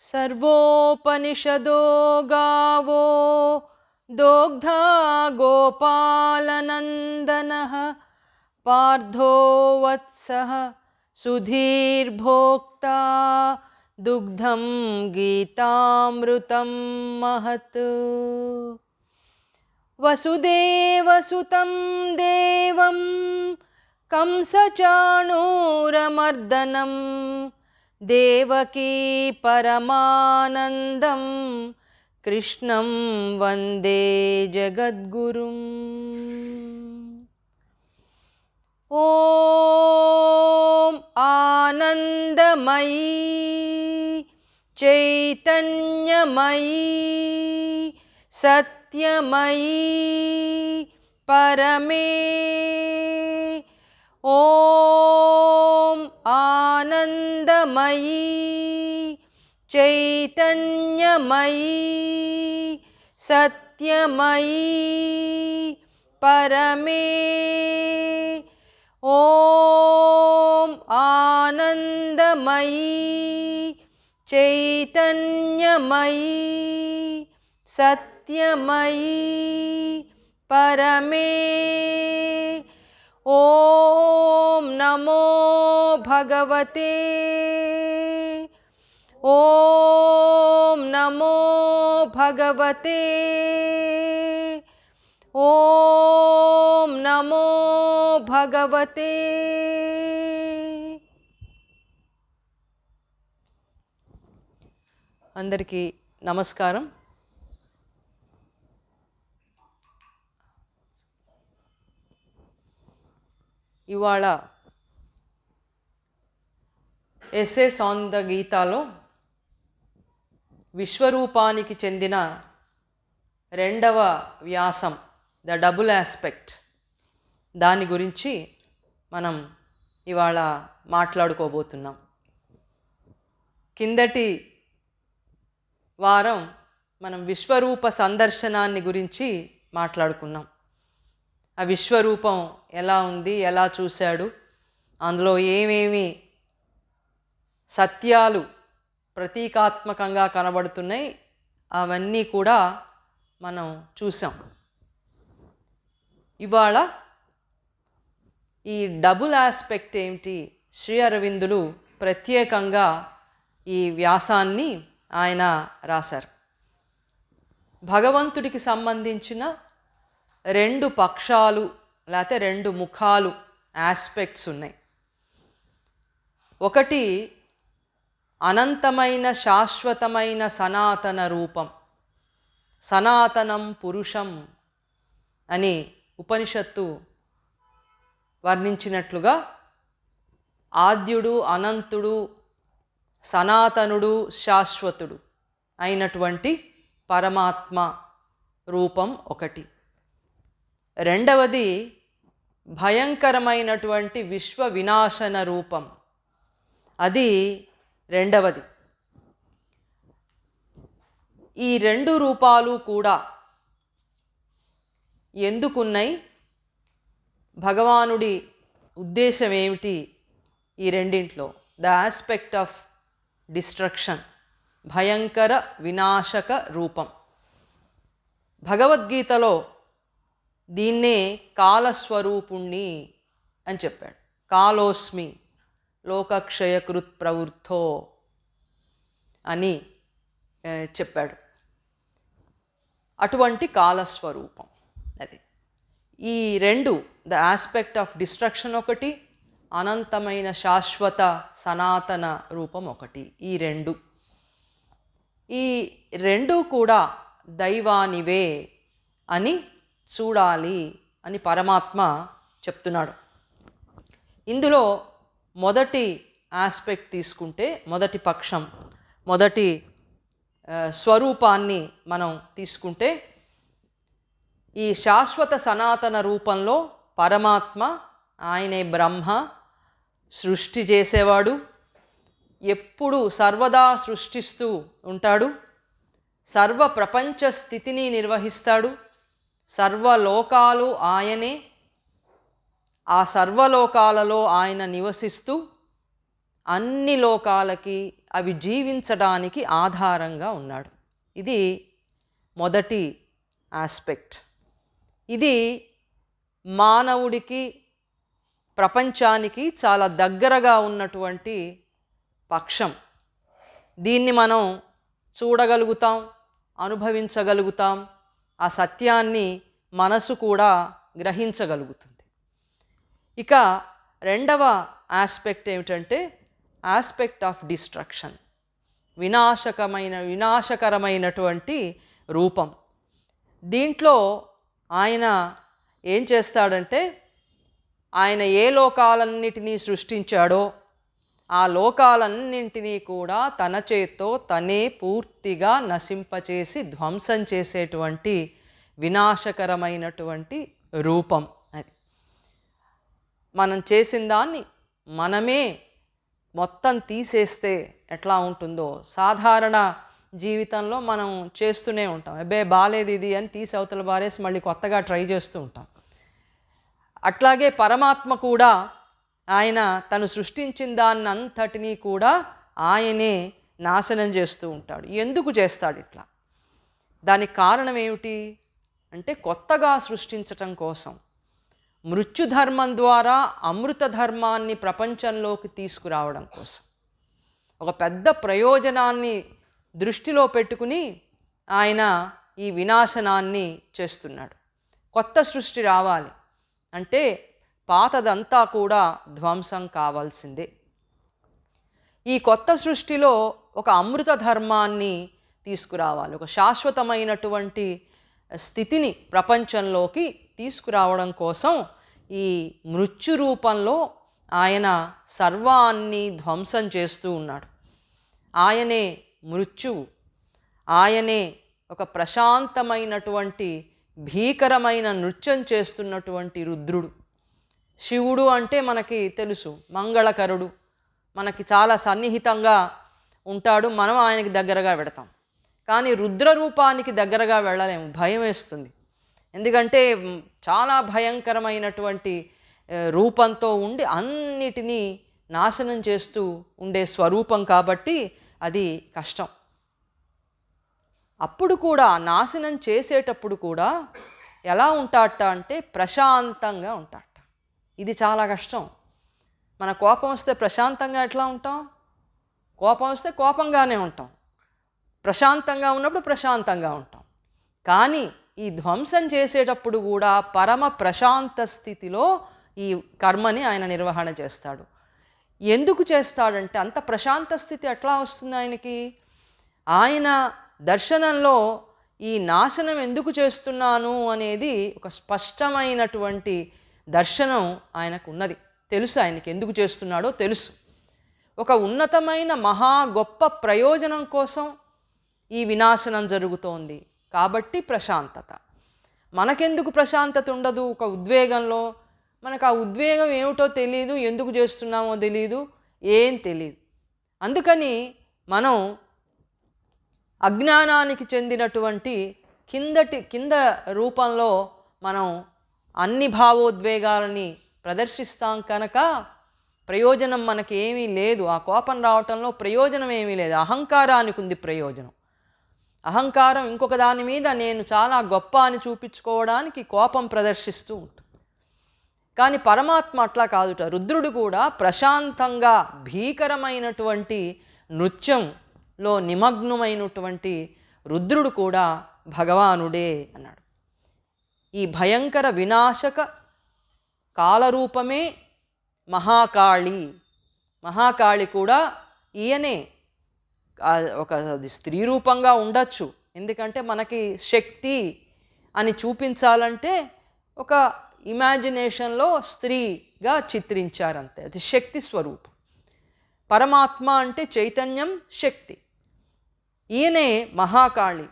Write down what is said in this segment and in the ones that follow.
सर्वोपनिषदो गावो दोग्धा गोपालनन्दनः पार्थो वत्सः सुधीर्भोक्ता दुग्धं गीतामृतं महत्। वसुदेवसुतं देवं कंसचाणूरमर्दनं देवकी परमानन्दं कृष्णं वन्दे जगद्गुरुम्। ॐ आनन्दमयी चैतन्यमयी सत्यमयी परमे। ॐ आनन्दमयी चैतन्यमयी सत्यमयी परमे। ॐ आनन्दमयी चैतन्यमयी सत्यमयी परमे। ॐ नमो भगवते ॐ नमो भगवते ॐ नमो भगवते। అందరికీ నమస్కారం. ఇవాళ ఎస్సేస్ ఆన్ ద గీతాలో విశ్వరూపానికి చెందిన రెండవ వ్యాసం ద డబుల్ ఆస్పెక్ట్, దాని గురించి మనం ఇవాళ మాట్లాడుకోబోతున్నాం. కిందటి వారం మనం విశ్వరూప సందర్శనాన్ని గురించి మాట్లాడుకున్నాం. ఆ విశ్వరూపం ఎలా ఉంది, ఎలా చూశాడు, అందులో ఏమేమి సత్యాలు ప్రతీకాత్మకంగా కనబడుతున్నాయి, అవన్నీ కూడా మనం చూసాం. ఇవాళ ఈ డబుల్ ఆస్పెక్ట్ ఏమిటి, శ్రీ అరవిందులు ప్రత్యేకంగా ఈ వ్యాసాన్ని ఆయన రాశారు. భగవంతుడికి సంబంధించిన రెండు పక్షాలు లేకపోతే రెండు ముఖాలు, ఆస్పెక్ట్స్ ఉన్నాయి. ఒకటి అనంతమైన శాశ్వతమైన సనాతన రూపం, సనాతనం పురుషం అని ఉపనిషత్తు వర్ణించినట్లుగా ఆద్యుడు, అనంతుడు, సనాతనుడు, శాశ్వతుడు అయినటువంటి పరమాత్మ రూపం ఒకటి. రెండవది భయంకరమైనటువంటి విశ్వ వినాశన రూపం, అది రెండవది. ఈ రెండు రూపాలు కూడా ఎందుకున్నాయి, భగవానుడి ఉద్దేశం ఏమిటి ఈ రెండింట్లో? ద ఆస్పెక్ట్ ఆఫ్ డిస్ట్రక్షన్, భయంకర వినాశక రూపం. భగవద్గీతలో దీన్నే కాలస్వరూపుణ్ణి అని చెప్పాడు. కాలోస్మి లోకక్షయకృత్ ప్రవృద్ధో అని చెప్పాడు. అటువంటి కాలస్వరూపం అది. ఈ రెండు, ద ఆస్పెక్ట్ ఆఫ్ డిస్ట్రక్షన్ ఒకటి, అనంతమైన శాశ్వత సనాతన రూపం ఒకటి. ఈ రెండు కూడా దైవానివే అని చూడాలి అని పరమాత్మ చెప్తున్నాడు. ఇందులో మొదటి ఆస్పెక్ట్ తీసుకుంటే, మొదటి పక్షం, మొదటి స్వరూపాన్ని మనం తీసుకుంటే, ఈ శాశ్వత సనాతన రూపంలో పరమాత్మ, ఆయనే బ్రహ్మ, సృష్టి చేసేవాడు, ఎప్పుడు సర్వదా సృష్టిస్తూ ఉంటాడు, సర్వ ప్రపంచ స్థితిని నిర్వహిస్తాడు, సర్వలోకాలు ఆయనే, ఆ సర్వలోకాలలో ఆయన నివసిస్తూ అన్ని లోకాలకి అవి జీవించడానికి ఆధారంగా ఉన్నాడు. ఇది మొదటి ఆస్పెక్ట్. ఇది మానవుడికి ప్రపంచానికి చాలా దగ్గరగా ఉన్నటువంటి పక్షం. దీన్ని మనం చూడగలుగుతాం, అనుభవించగలుగుతాం. ఆ సత్యాన్ని మనసు కూడా గ్రహించగలుగుతుంది. ఇక రెండవ ఆస్పెక్ట్ ఏమిటంటే ఆస్పెక్ట్ ఆఫ్ డిస్ట్రక్షన్, వినాశకరమైనటువంటి రూపం. దీంట్లో ఆయన ఏం చేస్తాడంటే, ఆయన ఏ లోకాలన్నిటినీ సృష్టించాడో ఆ లోకాలన్నింటినీ కూడా తన చేత్తో తనే పూర్తిగా నశింపచేసి ధ్వంసం చేసేటువంటి వినాశకరమైనటువంటి రూపం అది. మనం చేసిన దాన్ని మనమే మొత్తం తీసేస్తే ఎట్లా ఉంటుందో సాధారణ జీవితంలో మనం చేస్తూనే ఉంటాం. అబ్బే బాలేదు ఇది అని తీసి అవతల బారేసి మళ్ళీ కొత్తగా ట్రై చేస్తూ ఉంటాం. అట్లాగే పరమాత్మ కూడా ఆయన తను సృష్టించిన దాన్నంతటినీ కూడా ఆయనే నాశనం చేస్తూ ఉంటాడు. ఎందుకు చేస్తాడు ఇట్లా? దానికి కారణం ఏమిటి అంటే కొత్తగా సృష్టించటం కోసం, మృత్యుధర్మం ద్వారా అమృత ధర్మాన్ని ప్రపంచంలోకి తీసుకురావడం కోసం, ఒక పెద్ద ప్రయోజనాన్ని దృష్టిలో పెట్టుకుని ఆయన ఈ వినాశనాన్ని చేస్తున్నాడు. కొత్త సృష్టి రావాలి అంటే పాతదంతా కూడా ధ్వంసం కావాల్సిందే. ఈ కొత్త సృష్టిలో ఒక అమృత ధర్మాన్ని తీసుకురావాలి, ఒక శాశ్వతమైనటువంటి స్థితిని ప్రపంచంలోకి తీసుకురావడం కోసం ఈ మృత్యు రూపంలో ఆయన సర్వాన్ని ధ్వంసం చేస్తూ ఉన్నాడు. ఆయనే మృత్యువు, ఆయనే ఒక ప్రశాంతమైనటువంటి భీకరమైన నృత్యం చేస్తున్నటువంటి రుద్రుడు. శివుడు అంటే మనకి తెలుసు, మంగళకరుడు, మనకి చాలా సన్నిహితంగా ఉంటాడు, మనం ఆయనకి దగ్గరగా వెడతాం. కానీ రుద్ర రూపానికి దగ్గరగా వెళ్ళలేము, భయం వేస్తుంది. ఎందుకంటే చాలా భయంకరమైనటువంటి రూపంతో ఉండి అన్నిటినీ నాశనం చేస్తూ ఉండే స్వరూపం కాబట్టి అది కష్టం. అప్పుడు కూడా నాశనం చేసేటప్పుడు కూడా ఎలా ఉంటాడట అంటే ప్రశాంతంగా ఉంటాడట. ఇది చాలా కష్టం. మన కోపం వస్తే ప్రశాంతంగా ఎట్లా ఉంటాం? కోపం వస్తే కోపంగానే ఉంటాం, ప్రశాంతంగా ఉన్నప్పుడు ప్రశాంతంగా ఉంటాం. కానీ ఈ ధ్వంసం చేసేటప్పుడు కూడా పరమ ప్రశాంత స్థితిలో ఈ కర్మని ఆయన నిర్వహణ చేస్తాడు. ఎందుకు చేస్తాడంటే అంత ప్రశాంత స్థితి ఎట్లా వస్తుంది ఆయనకి? ఆయన దర్శనంలో ఈ నాశనం ఎందుకు చేస్తున్నాను అనేది ఒక స్పష్టమైనటువంటి దర్శనం ఆయనకు ఉన్నది. తెలుసు ఆయనకి ఎందుకు చేస్తున్నాడో తెలుసు. ఒక ఉన్నతమైన మహా గొప్ప ప్రయోజనం కోసం ఈ వినాశనం జరుగుతోంది కాబట్టి ప్రశాంతత. మనకెందుకు ప్రశాంతత ఉండదు? ఒక ఉద్వేగంలో మనకు ఆ ఉద్వేగం ఏమిటో తెలియదు, ఎందుకు చేస్తున్నామో తెలియదు, ఏం తెలియదు. అందుకని మనం అజ్ఞానానికి చెందినటువంటి కింద రూపంలో మనం అన్ని భావోద్వేగాలని ప్రదర్శిస్తాం కనుక ప్రయోజనం మనకి ఏమీ లేదు. ఆ కోపం రావటంలో ప్రయోజనం ఏమీ లేదు. అహంకారానికి ఉంది ప్రయోజనం. అహంకారం ఇంకొక దాని మీద నేను చాలా గొప్ప అని చూపించుకోవడానికి కోపం ప్రదర్శిస్తూ ఉంటుంది. కానీ పరమాత్మ అట్లా కాదుట. రుద్రుడు కూడా ప్రశాంతంగా భీకరమైనటువంటి నృత్యంలో నిమగ్నమైనటువంటి రుద్రుడు కూడా భగవానుడే అన్నాడు. ఈ భయంకర వినాశక కాలరూపమే మహాకాళి. మహాకాళి కూడా ఈయనే. ఒక స్త్రీ రూపంగా ఉండొచ్చు, ఎందుకంటే మనకి శక్తి అని చూపించాలంటే ఒక ఇమాజినేషన్లో స్త్రీగా చిత్రించారంతే, అది శక్తి స్వరూపం. పరమాత్మ అంటే చైతన్యం, శక్తి. ఈయనే మహాకాళి.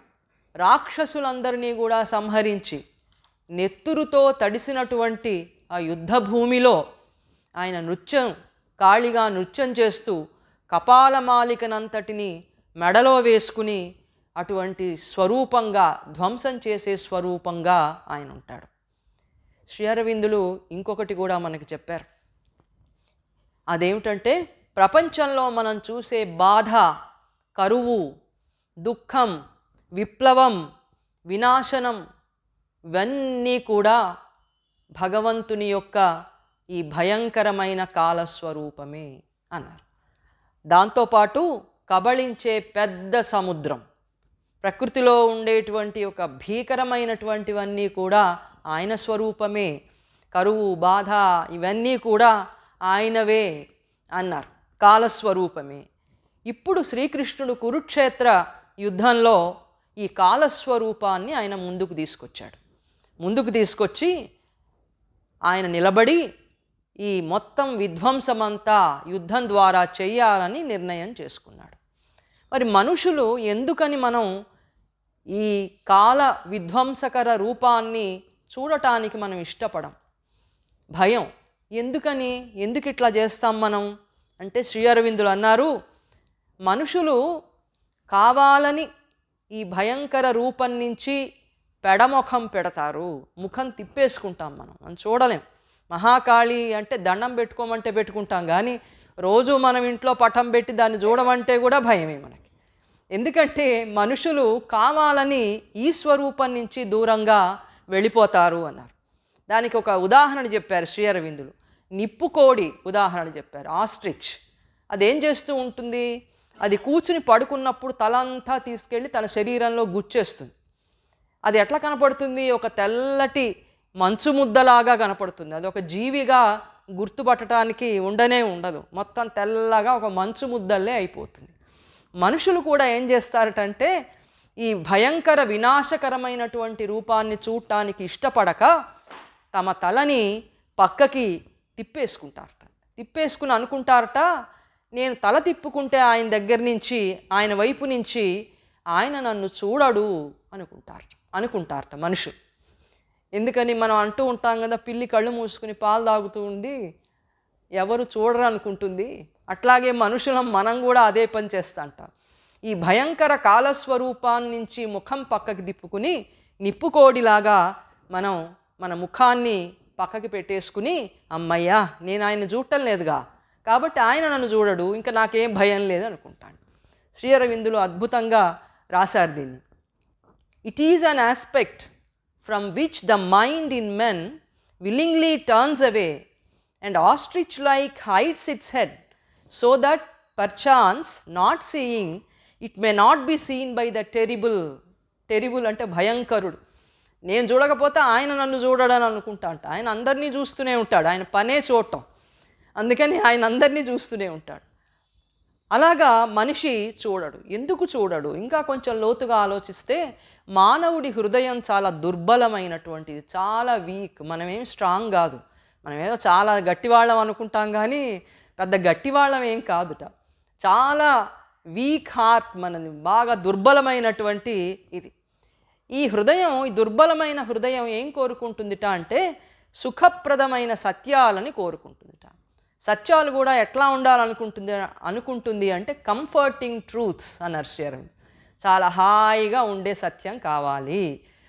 రాక్షసులందరినీ కూడా సంహరించి నెత్తురుతో తడిసినటువంటి ఆ యుద్ధ భూమిలో ఆయన కాళిగా నృత్యం చేస్తూ కపాలమాలికనంతటిని మెడలో వేసుకుని అటువంటి స్వరూపంగా, ధ్వంసం చేసే స్వరూపంగా ఆయన ఉంటాడు. శ్రీ అరవిందులు ఇంకొకటి కూడా మనకి చెప్పారు. అదేమిటంటే ప్రపంచంలో మనం చూసే బాధ, కరువు, దుఃఖం, విప్లవం, వినాశనం ఇవన్నీ కూడా భగవంతుని యొక్క ఈ భయంకరమైన కాలస్వరూపమే అన్నారు. దాంతోపాటు కబళించే పెద్ద సముద్రం, ప్రకృతిలో ఉండేటువంటి ఒక భీకరమైనటువంటివన్నీ కూడా ఆయన స్వరూపమే. కరువు, బాధ ఇవన్నీ కూడా ఆయనవే అన్నారు, కాలస్వరూపమే. ఇప్పుడు శ్రీకృష్ణుడు కురుక్షేత్ర యుద్ధంలో ఈ కాలస్వరూపాన్ని ఆయన ముందుకు తీసుకొచ్చాడు. ముందుకు తీసుకొచ్చి ఆయన నిలబడి ఈ మొత్తం విధ్వంసమంతా యుద్ధం ద్వారా చెయ్యాలని నిర్ణయం చేసుకున్నాడు. మరి మనుషులు ఎందుకని మనం ఈ కాల విధ్వంసకర రూపాన్ని చూడటానికి మనం ఇష్టపడం? భయం. ఎందుకని, ఎందుకు ఇట్లా చేస్తాం మనం అంటే, శ్రీ అరవిందులు అన్నారు, మనుషులు కావాలని ఈ భయంకర రూపం నుంచి పెడముఖం పెడతారు. ముఖం తిప్పేసుకుంటాం, మనం చూడలేం. మహాకాళి అంటే దండం పెట్టుకోమంటే పెట్టుకుంటాం, కానీ రోజు మనం ఇంట్లో పటం పెట్టి దాన్ని చూడమంటే కూడా భయమే మనకి. ఎందుకంటే మనుషులు కావాలని ఈ స్వరూపం నుంచి దూరంగా వెళ్ళిపోతారు అన్నారు. దానికి ఒక ఉదాహరణ చెప్పారు శ్రీ అరవిందులు. నిప్పుకోడి ఉదాహరణ చెప్పారు. ఆస్ట్రిచ్ అదేం చేస్తూ ఉంటుంది, అది కూర్చుని పడుకున్నప్పుడు తలంతా తీసుకెళ్ళి తన శరీరంలో గుచ్చేస్తుంది. అది ఎట్లా కనపడుతుంది, ఒక తెల్లటి మంచు ముద్దలాగా కనపడుతుంది. అది ఒక జీవిగా గుర్తుపట్టడానికి ఉండదు, మొత్తం తెల్లగా ఒక మంచు ముద్దల్లే అయిపోతుంది. మనుషులు కూడా ఏం చేస్తారటంటే, ఈ భయంకర వినాశకరమైనటువంటి రూపాన్ని చూడటానికి ఇష్టపడక తమ తలని పక్కకి తిప్పేసుకుంటారట. తిప్పేసుకుని అనుకుంటారట, నేను తల తిప్పుకుంటే ఆయన దగ్గర నుంచి, ఆయన వైపు నుంచి ఆయన నన్ను చూడడు అనుకుంటారట మనుషులు. ఎందుకని మనం అంటూ ఉంటాం కదా, పిల్లి కళ్ళు మూసుకుని పాలు తాగుతూ ఉంది, ఎవరు చూడరు అనుకుంటుంది. అట్లాగే మనుషులం మనం కూడా అదే పని చేస్తా అంటాం. ఈ భయంకర కాలస్వరూపాన్ని నుంచి ముఖం పక్కకి తిప్పుకుని నిప్పుకోడిలాగా మనం మన ముఖాన్ని పక్కకి పెట్టేసుకుని, అమ్మయ్యా నేను ఆయన చూడటం లేదుగా కాబట్టి ఆయన నన్ను చూడడు, ఇంకా నాకేం భయం లేదు అనుకుంటాను. శ్రీ అరవిందులు అద్భుతంగా రాశారు దీన్ని. It is an aspect from which the mind in men willingly turns away and ostrich like hides its head so that perchance not seeing it may not be seen by the terrible అంటే భయంకరుడు. నేను చూడకపోతే ఆయన నన్ను చూడడని అనుకుంటా అంట. ఆయన అందరినీ చూస్తూనే ఉంటాడు, ఆయన పనే చూడటం, అందుకని ఆయన అందరినీ చూస్తూనే ఉంటాడు. అలాగా మనిషి చూడడు. ఎందుకు చూడడు? ఇంకా కొంచెం లోతుగా ఆలోచిస్తే మానవుడి హృదయం చాలా దుర్బలమైనటువంటిది, చాలా వీక్. మనమేం స్ట్రాంగ్ కాదు, మనమేదో చాలా గట్టివాళ్ళం అనుకుంటాం, కానీ పెద్ద గట్టివాళ్ళం ఏం కాదుట. చాలా వీక్ హార్ట్ మనది, బాగా దుర్బలమైనటువంటి ఇది. ఈ హృదయం, ఈ దుర్బలమైన హృదయం ఏం కోరుకుంటుందిట అంటే సుఖప్రదమైన సత్యాలని కోరుకుంటుందిట. సత్యాలు కూడా ఎట్లా అనుకుంటుంది అంటే కంఫర్టింగ్ ట్రూత్స్ అన్నారు శ్రీ అరవింద్. చాలా హాయిగా ఉండే సత్యం కావాలి,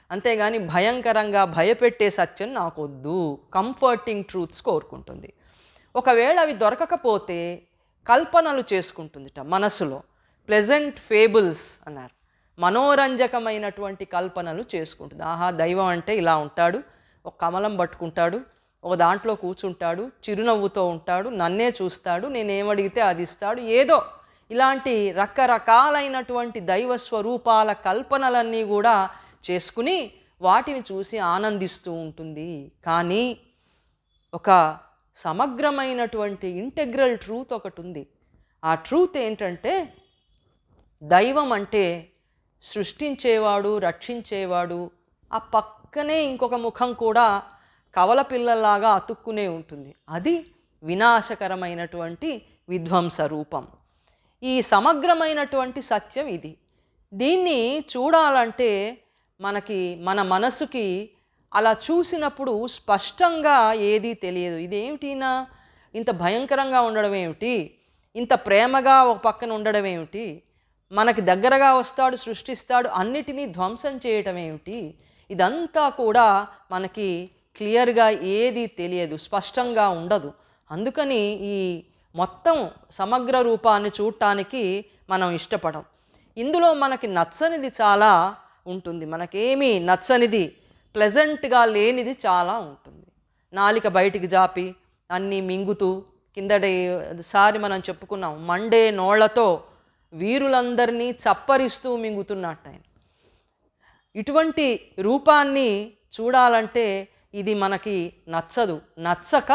అంతేగాని భయంకరంగా భయపెట్టే సత్యం నాకొద్దు. కంఫర్టింగ్ ట్రూత్స్ కోరుకుంటుంది. ఒకవేళ అవి దొరకకపోతే కల్పనలు చేసుకుంటుందిట మనసులో. ప్లెజెంట్ ఫేబుల్స్ అన్నారు, మనోరంజకమైనటువంటి కల్పనలు చేసుకుంటుంది. ఆహా, దైవం అంటే ఇలా ఉంటాడు, ఒక కమలం పట్టుకుంటాడు, ఒక దాంట్లో కూర్చుంటాడు, చిరునవ్వుతో ఉంటాడు, నన్నే చూస్తాడు, నేనేమడిగితే అది ఇస్తాడు, ఏదో ఇలాంటి రకరకాలైనటువంటి దైవ స్వరూపాల కల్పనలన్నీ కూడా చేసుకుని వాటిని చూసి ఆనందిస్తూ ఉంటుంది. కానీ ఒక సమగ్రమైనటువంటి ఇంటెగ్రల్ ట్రూత్ ఒకటి ఉంది. ఆ ట్రూత్ ఏంటంటే, దైవం అంటే సృష్టించేవాడు, రక్షించేవాడు, ఆ పక్కనే ఇంకొక ముఖం కూడా కవల పిల్లల్లాగా అతుక్కునే ఉంటుంది. అది వినాశకరమైనటువంటి విధ్వంస రూపం. ఈ సమగ్రమైనటువంటి సత్యం ఇది. దీన్ని చూడాలంటే మన మనసుకి అలా చూసినప్పుడు స్పష్టంగా ఏదీ తెలియదు. ఇదేమిటినా, ఇంత భయంకరంగా ఉండడం ఏమిటి, ఇంత ప్రేమగా ఒక పక్కన ఉండడం ఏమిటి, మనకి దగ్గరగా వస్తాడు, సృష్టిస్తాడు, అన్నిటినీ ధ్వంసం చేయటం ఏమిటి, ఇదంతా కూడా మనకి క్లియర్గా ఏది తెలియదు, స్పష్టంగా ఉండదు. అందుకని ఈ మొత్తం సమగ్ర రూపాన్ని చూడటానికి మనం ఇష్టపడం. ఇందులో మనకి నచ్చనిది చాలా ఉంటుంది, మనకేమీ నచ్చనిది, ప్లెజెంట్గా లేనిది చాలా ఉంటుంది. నాలిక బయటికి జాపి అన్నీ మింగుతూ, కిందటిసారి మనం చెప్పుకున్నాం, మండే నోళ్లతో వీరులందరినీ చప్పరిస్తూ మింగుతున్నట్టు ఆయన. ఇటువంటి రూపాన్ని చూడాలంటే ఇది మనకి నచ్చదు. నచ్చక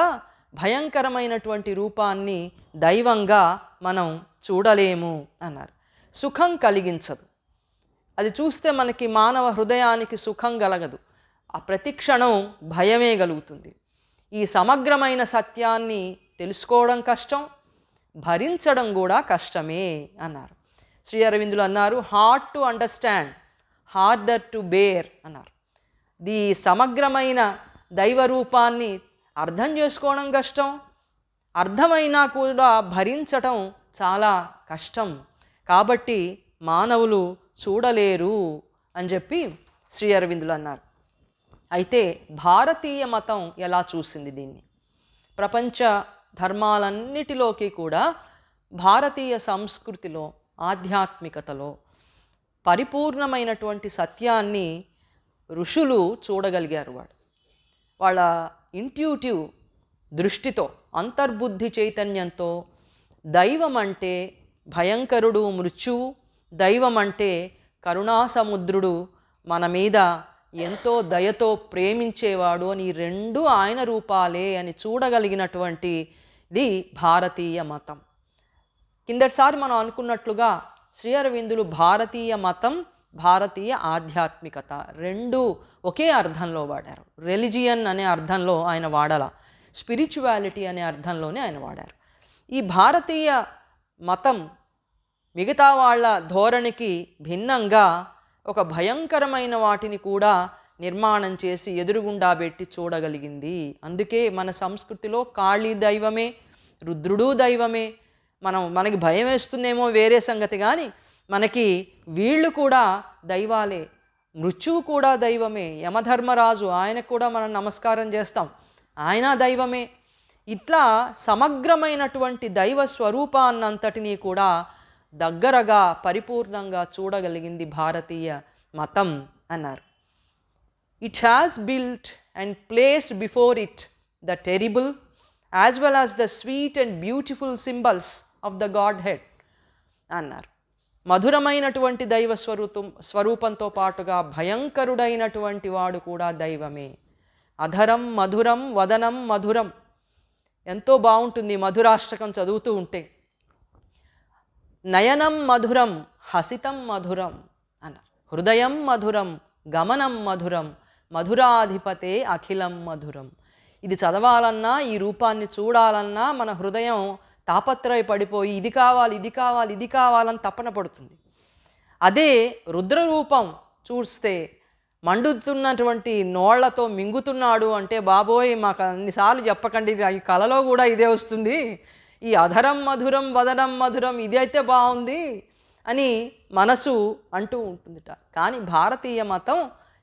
భయంకరమైనటువంటి రూపాన్ని దైవంగా మనం చూడలేము అన్నారు. సుఖం కలిగించదు, అది చూస్తే మనకి మానవ హృదయానికి సుఖం కలగదు, ఆ ప్రతిక్షణం భయమే కలుగుతుంది. ఈ సమగ్రమైన సత్యాన్ని తెలుసుకోవడం కష్టం, భరించడం కూడా కష్టమే అన్నారు. శ్రీ అరవిందులు అన్నారు, hard to understand, harder to bear అన్నారు. ఈ సమగ్రమైన దైవరూపాన్ని అర్థం చేసుకోవడం కష్టం, అర్థమైనా కూడా భరించటం చాలా కష్టం. కాబట్టి మానవులు చూడలేరు అని చెప్పి శ్రీ అరవిందులు అన్నారు. అయితే భారతీయ మతం ఎలా చూసింది దీన్ని? ప్రపంచ ధర్మాలన్నిటిలోకి కూడా భారతీయ సంస్కృతిలో, ఆధ్యాత్మికతలో పరిపూర్ణమైనటువంటి సత్యాన్ని ఋషులు చూడగలిగారు. వాళ్ళ ఇంట్యూటివ్ దృష్టితో, అంతర్బుద్ధి చైతన్యంతో దైవం అంటే భయంకరుడు, మృత్యువు, దైవం అంటే కరుణాసముద్రుడు, మన మీద ఎంతో దయతో ప్రేమించేవాడు అని రెండు ఆయన రూపాలే అని చూడగలిగినటువంటిది భారతీయ మతం. కిందటిసారి మనం అనుకున్నట్లుగా శ్రీ అరవిందులు భారతీయ మతం, భారతీయ ఆధ్యాత్మికత రెండు ఒకే అర్థంలో వాడారు. రెలిజియన్ అనే అర్థంలో ఆయన వాడాల, స్పిరిచువాలిటీ అనే అర్థంలోనే ఆయన వాడారు. ఈ భారతీయ మతం మిగతా వాళ్ళ ధోరణికి భిన్నంగా ఒక భయంకరమైన వాటిని కూడా నిర్మాణం చేసి ఎదురుగుండా పెట్టి చూడగలిగింది. అందుకే మన సంస్కృతిలో కాళీ దైవమే, రుద్రుడు దైవమే. మనకి భయం వేస్తుందేమో వేరే సంగతి, కానీ మనకి వీళ్ళు కూడా దైవాలే, మృత్యువు కూడా దైవమే, యమధర్మరాజు ఆయనకు కూడా మనం నమస్కారం చేస్తాం, ఆయన దైవమే. ఇట్లా సమగ్రమైనటువంటి దైవ స్వరూపాన్నంతటినీ కూడా దగ్గరగా పరిపూర్ణంగా చూడగలిగింది భారతీయ మతం అన్నారు. It has built and placed before it the terrible as well as the sweet and beautiful symbols of the God head అన్నారు. మధురమైనటువంటి దైవ స్వరూపంతో పాటుగా భయంకరుడైనటువంటి వాడు కూడా దైవమే. అధరం మధురం వదనం మధురం, ఎంతో బాగుంటుంది మధురాష్టకం చదువుతూ ఉంటే. నయనం మధురం హసితం మధురం అన్నారు. హృదయం మధురం గమనం మధురం మధురాధిపతే అఖిలం మధురం. ఇది చదవాలన్నా, ఈ రూపాన్ని చూడాలన్నా మన హృదయం తాపత్రయపడిపోయి ఇది కావాలి, ఇది కావాలి, ఇది కావాలని తపన పడుతుంది. అదే రుద్రరూపం చూస్తే మండుతున్నటువంటి నోళ్లతో మింగుతున్నాడు అంటే, బాబోయ్ మాకు అన్నిసార్లు చెప్పకండి, ఈ కళలో కూడా ఇదే వస్తుంది, ఈ అధరం మధురం వదనం మధురం ఇదైతే బాగుంది అని మనసు అంటూ ఉంటుందిట. కానీ భారతీయ మతం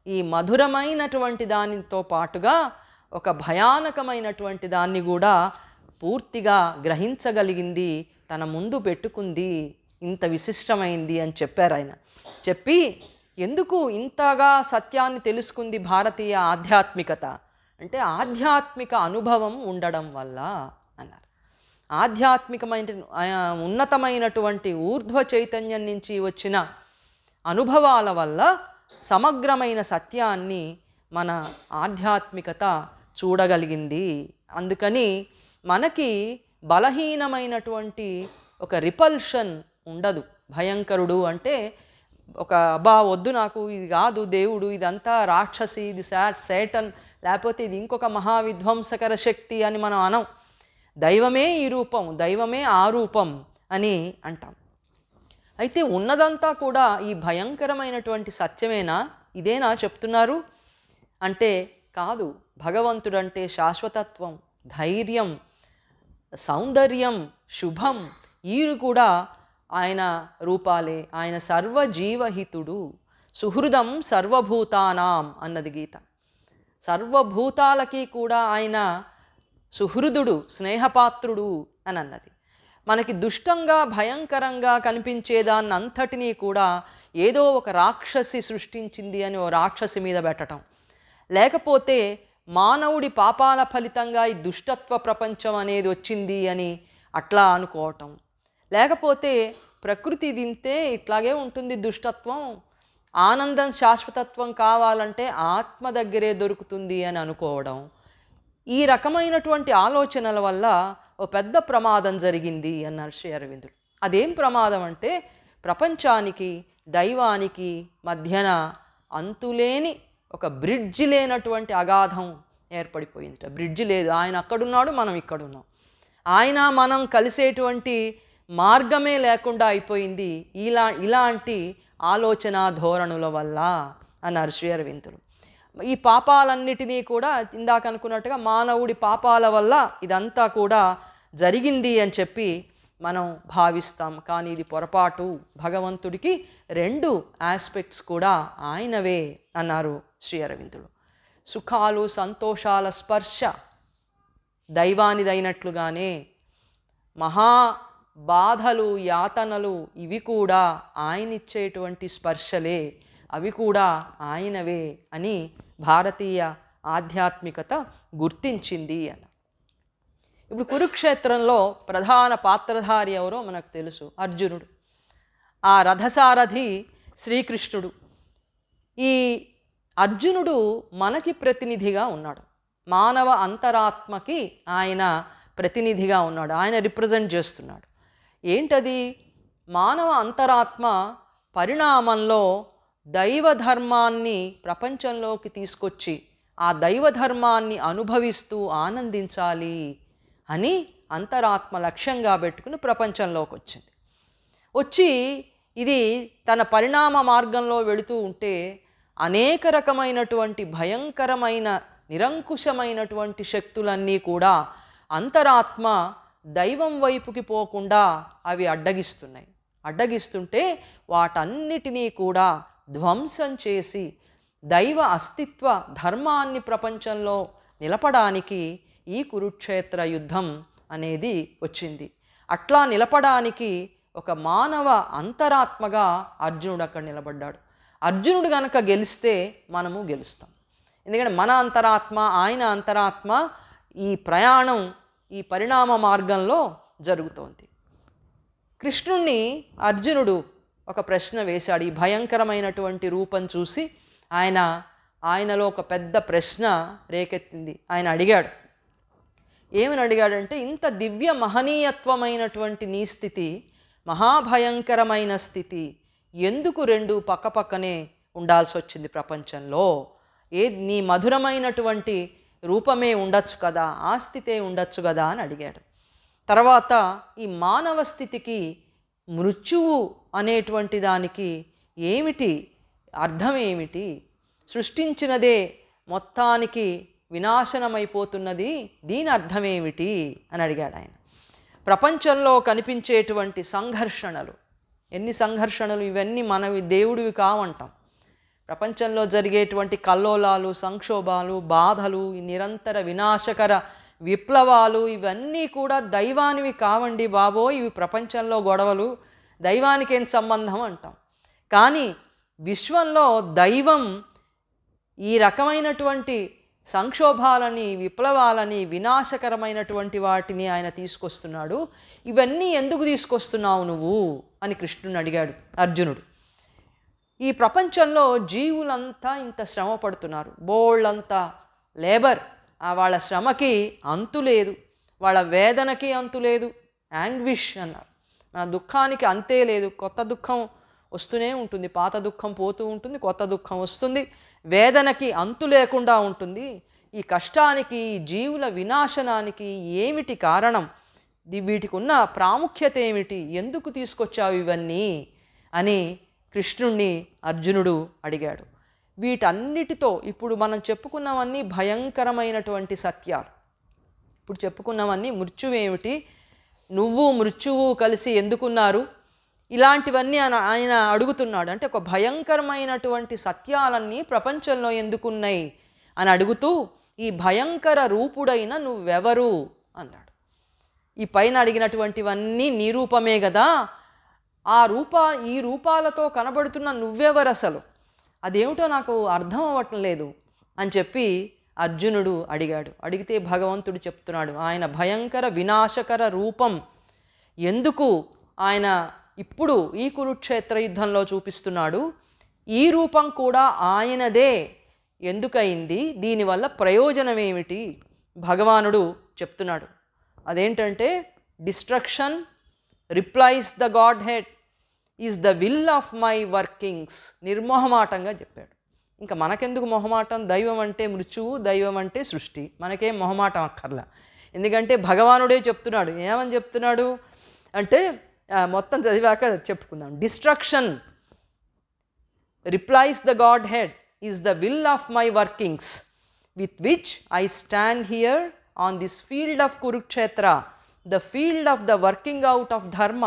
ఈ మధురమైనటువంటి దానితో పాటుగా ఒక భయానకమైనటువంటి దాన్ని కూడా పూర్తిగా గ్రహించగలిగింది, తన ముందు పెట్టుకుంది, ఇంత విశిష్టమైంది అని చెప్పారు ఆయన. చెప్పి ఎందుకు ఇంతగా సత్యాన్ని తెలుసుకుంది భారతీయ ఆధ్యాత్మికత అంటే, ఆధ్యాత్మిక అనుభవం ఉండడం వల్ల అన్నారు. ఆధ్యాత్మికమైన ఉన్నతమైనటువంటి ఊర్ధ్వ చైతన్యం నుంచి వచ్చిన అనుభవాల వల్ల సమగ్రమైన సత్యాన్ని మన ఆధ్యాత్మికత చూడగలిగింది. అందుకని మనకి బలహీనమైనటువంటి ఒక రిపల్షన్ ఉండదు. భయంకరుడు అంటే ఒక అబ్బా వద్దు నాకు, ఇది కాదు దేవుడు, ఇదంతా రాక్షసి, ఇది సేటన్, లేకపోతే ఇది ఇంకొక మహావిధ్వంసకర శక్తి అని మనం అనం. దైవమే ఈ రూపం, దైవమే ఆ రూపం అని అంటాం. అయితే ఉన్నదంతా కూడా ఈ భయంకరమైనటువంటి సత్యమేనా, ఇదేనా చెప్తున్నారు అంటే కాదు. భగవంతుడంటే శాశ్వతత్వం, ధైర్యం, సౌందర్యం, శుభం, ఈ కూడా ఆయన రూపాలే. ఆయన సర్వజీవహితుడు, సుహృదం సర్వభూతానాం అన్నది గీత. సర్వభూతాలకి కూడా ఆయన సుహృదుడు, స్నేహపాత్రుడు అని అన్నది. మనకి దుష్టంగా భయంకరంగా కనిపించేదాన్ని అంతటినీ కూడా ఏదో ఒక రాక్షసి సృష్టించింది అని ఓ రాక్షసి మీద పెట్టడం, లేకపోతే మానవుడి పాపాల ఫలితంగా ఈ దుష్టత్వ ప్రపంచం అనేది వచ్చింది అని అట్లా అనుకోవటం, లేకపోతే ప్రకృతి దింతే ఇట్లాగే ఉంటుంది దుష్టత్వం, ఆనందం శాశ్వతత్వం కావాలంటే ఆత్మ దగ్గరే దొరుకుతుంది అని అనుకోవడం. ఈ రకమైనటువంటి ఆలోచనల వల్ల ఓ పెద్ద ప్రమాదం జరిగింది అన్నారు శ్రీ అరవిందుడు. అదేం ప్రమాదం అంటే ప్రపంచానికి దైవానికి మధ్యన అంతులేని ఒక బ్రిడ్జ్ లేనటువంటి అగాధం ఏర్పడిపోయింది. బ్రిడ్జ్ లేదు, ఆయన అక్కడున్నాడు, మనం ఇక్కడున్నాం, ఆయన మనం కలిసేటువంటి మార్గమే లేకుండా అయిపోయింది ఇలాంటి ఆలోచన ధోరణుల వల్ల అన్నారు శ్రీ అరవిందులు. ఈ పాపాలన్నిటినీ కూడా ఇందాక అనుకున్నట్టుగా మానవుడి పాపాల వల్ల ఇదంతా కూడా జరిగింది అని చెప్పి మనం భావిస్తాం. కానీ ఇది పొరపాటు. భగవంతుడికి 2 ఆస్పెక్ట్స్ కూడా ఆయనవే అన్నారు శ్రీ అరవిందులు. సుఖాలు సంతోషాల స్పర్శ దైవానిదైనట్లుగానే మహా బాధలు యాతనలు ఇవి కూడా ఆయనిచ్చేటువంటి స్పర్శలే, అవి కూడా ఆయనవే అని భారతీయ ఆధ్యాత్మికత గుర్తించింది అని. ఇప్పుడు కురుక్షేత్రంలో ప్రధాన పాత్రధారి ఎవరో మనకు తెలుసు, అర్జునుడు. ఆ రథసారథి శ్రీకృష్ణుడు. ఈ అర్జునుడు మనకి ప్రతినిధిగా ఉన్నాడు, మానవ అంతరాత్మకి ఆయన ప్రతినిధిగా ఉన్నాడు, ఆయన రిప్రజెంట్ చేస్తున్నాడు. ఏంటది? మానవ అంతరాత్మ పరిణామంలో దైవధర్మాన్ని ప్రపంచంలోకి తీసుకొచ్చి ఆ దైవధర్మాన్ని అనుభవిస్తూ ఆనందించాలి అని అంతరాత్మ లక్ష్యంగా పెట్టుకుని ప్రపంచంలోకి వచ్చింది. వచ్చి ఇది తన పరిణామ మార్గంలో వెళుతూ ఉంటే అనేక రకమైనటువంటి భయంకరమైన నిరంకుశమైనటువంటి శక్తులన్నీ కూడా అంతరాత్మ దైవం వైపుకి పోకుండా అవి అడ్డగిస్తుంటే వాటన్నిటినీ కూడా ధ్వంసం చేసి దైవ అస్తిత్వ ధర్మాన్ని ప్రపంచంలో నిలపడానికి ఈ కురుక్షేత్ర యుద్ధం అనేది వచ్చింది. అట్లా నిలపడానికి ఒక మానవ అంతరాత్మగా అర్జునుడు అక్కడ నిలబడ్డాడు. అర్జునుడు కనుక గెలిస్తే మనము గెలుస్తాం. ఎందుకంటే మన అంతరాత్మ ఆయన అంతరాత్మ ఈ ప్రయాణం ఈ పరిణామ మార్గంలో జరుగుతోంది. కృష్ణుణ్ణి అర్జునుడు ఒక ప్రశ్న వేశాడు. ఈ భయంకరమైనటువంటి రూపం చూసి ఆయనలో ఒక పెద్ద ప్రశ్న రేకెత్తింది. ఆయన అడిగాడు, ఏమని అడిగాడంటే, ఇంత దివ్య మహనీయత్వమైనటువంటి నీ స్థితి, మహాభయంకరమైన స్థితి ఎందుకు 2 పక్కపక్కనే ఉండాల్సి వచ్చింది ప్రపంచంలో? నీ మధురమైనటువంటి రూపమే ఉండొచ్చు కదా, ఆ స్థితే ఉండొచ్చు కదా అని అడిగాడు. తర్వాత ఈ మానవ స్థితికి మృత్యువు అనేటువంటి దానికి ఏమిటి అర్థం ఏమిటి? సృష్టించినదే మొత్తానికి వినాశనమైపోతున్నది, దీని అర్థమేమిటి అని అడిగాడు ఆయన. ప్రపంచంలో కనిపించేటువంటి సంఘర్షణలు, ఎన్ని సంఘర్షణలు, ఇవన్నీ మనవి దేవుడివి కావంటాం. ప్రపంచంలో జరిగేటువంటి కల్లోలాలు, సంక్షోభాలు, బాధలు, నిరంతర వినాశకర విప్లవాలు ఇవన్నీ కూడా దైవానివి కావండి బాబోయ్, ఇవి ప్రపంచంలో గొడవలు, దైవానికి ఏం సంబంధం అంటాం. కానీ విశ్వంలో దైవం ఈ రకమైనటువంటి సంక్షోభాలని, విప్లవాలని, వినాశకరమైనటువంటి వాటిని ఆయన తీసుకొస్తున్నాడు. ఇవన్నీ ఎందుకు తీసుకొస్తున్నావు నువ్వు అని కృష్ణుని అడిగాడు అర్జునుడు. ఈ ప్రపంచంలో జీవులంతా ఇంత శ్రమ పడుతున్నారు, బోళ్ళంతా లేబర్, వాళ్ళ శ్రమకి అంతు లేదు, వాళ్ళ వేదనకి అంతు లేదు. యాంగ్విష్ అన్నారు. మన దుఃఖానికి అంతే లేదు, కొత్త దుఃఖం వస్తూనే ఉంటుంది, పాత దుఃఖం పోతూ ఉంటుంది, కొత్త దుఃఖం వస్తుంది, వేదనకి అంతు లేకుండా ఉంటుంది. ఈ కష్టానికి, ఈ జీవుల వినాశనానికి ఏమిటి కారణం? వీటికి ఉన్న ప్రాముఖ్యత ఏమిటి? ఎందుకు తీసుకొచ్చావు ఇవన్నీ అని కృష్ణుణ్ణి అర్జునుడు అడిగాడు. వీటన్నిటితో ఇప్పుడు మనం చెప్పుకున్నవన్నీ భయంకరమైనటువంటి సత్యాలు. ఇప్పుడు చెప్పుకున్నవన్నీ మృత్యువేమిటి, నువ్వు మృత్యువు కలిసి ఎందుకున్నారు, ఇలాంటివన్నీ ఆయన అడుగుతున్నాడు. అంటే ఒక భయంకరమైనటువంటి సత్యాలన్నీ ప్రపంచంలో ఎందుకున్నాయి అని అడుగుతూ, ఈ భయంకర రూపుడైన నువ్వెవరు అన్నాడు. ఈ పైన అడిగినటువంటివన్నీ నీ రూపమే కదా, ఈ రూపాలతో కనబడుతున్న నువ్వెవరు అసలు, అదేమిటో నాకు అర్థం అవ్వటం లేదు అని చెప్పి అర్జునుడు అడిగాడు. అడిగితే భగవంతుడు చెప్తున్నాడు, ఆయన భయంకర వినాశకర రూపం ఎందుకు ఆయన ఇప్పుడు ఈ కురుక్షేత్ర యుద్ధంలో చూపిస్తున్నాడు, ఈ రూపం కూడా ఆయనదే ఎందుకయింది, దీనివల్ల ప్రయోజనం ఏమిటి భగవానుడు చెప్తున్నాడు. అదేంటంటే destruction replies the godhead is the will of my workings, నిర్మోహమాటంగా చెప్పాడు. ఇంకా మనకెందుకు మొహమాటం, దైవం అంటే మృత్యువు, దైవం అంటే సృష్టి, మనకేం మొహమాటం అక్కర్లా. ఎందుకంటే భగవానుడే చెప్తున్నాడు. ఏమని చెప్తున్నాడు అంటే మొత్తం చదివాక చెప్పుకుందాం. Destruction replies the godhead is the will of my workings with which I stand here on this field of Kurukshetra, the field of the working out of dharma,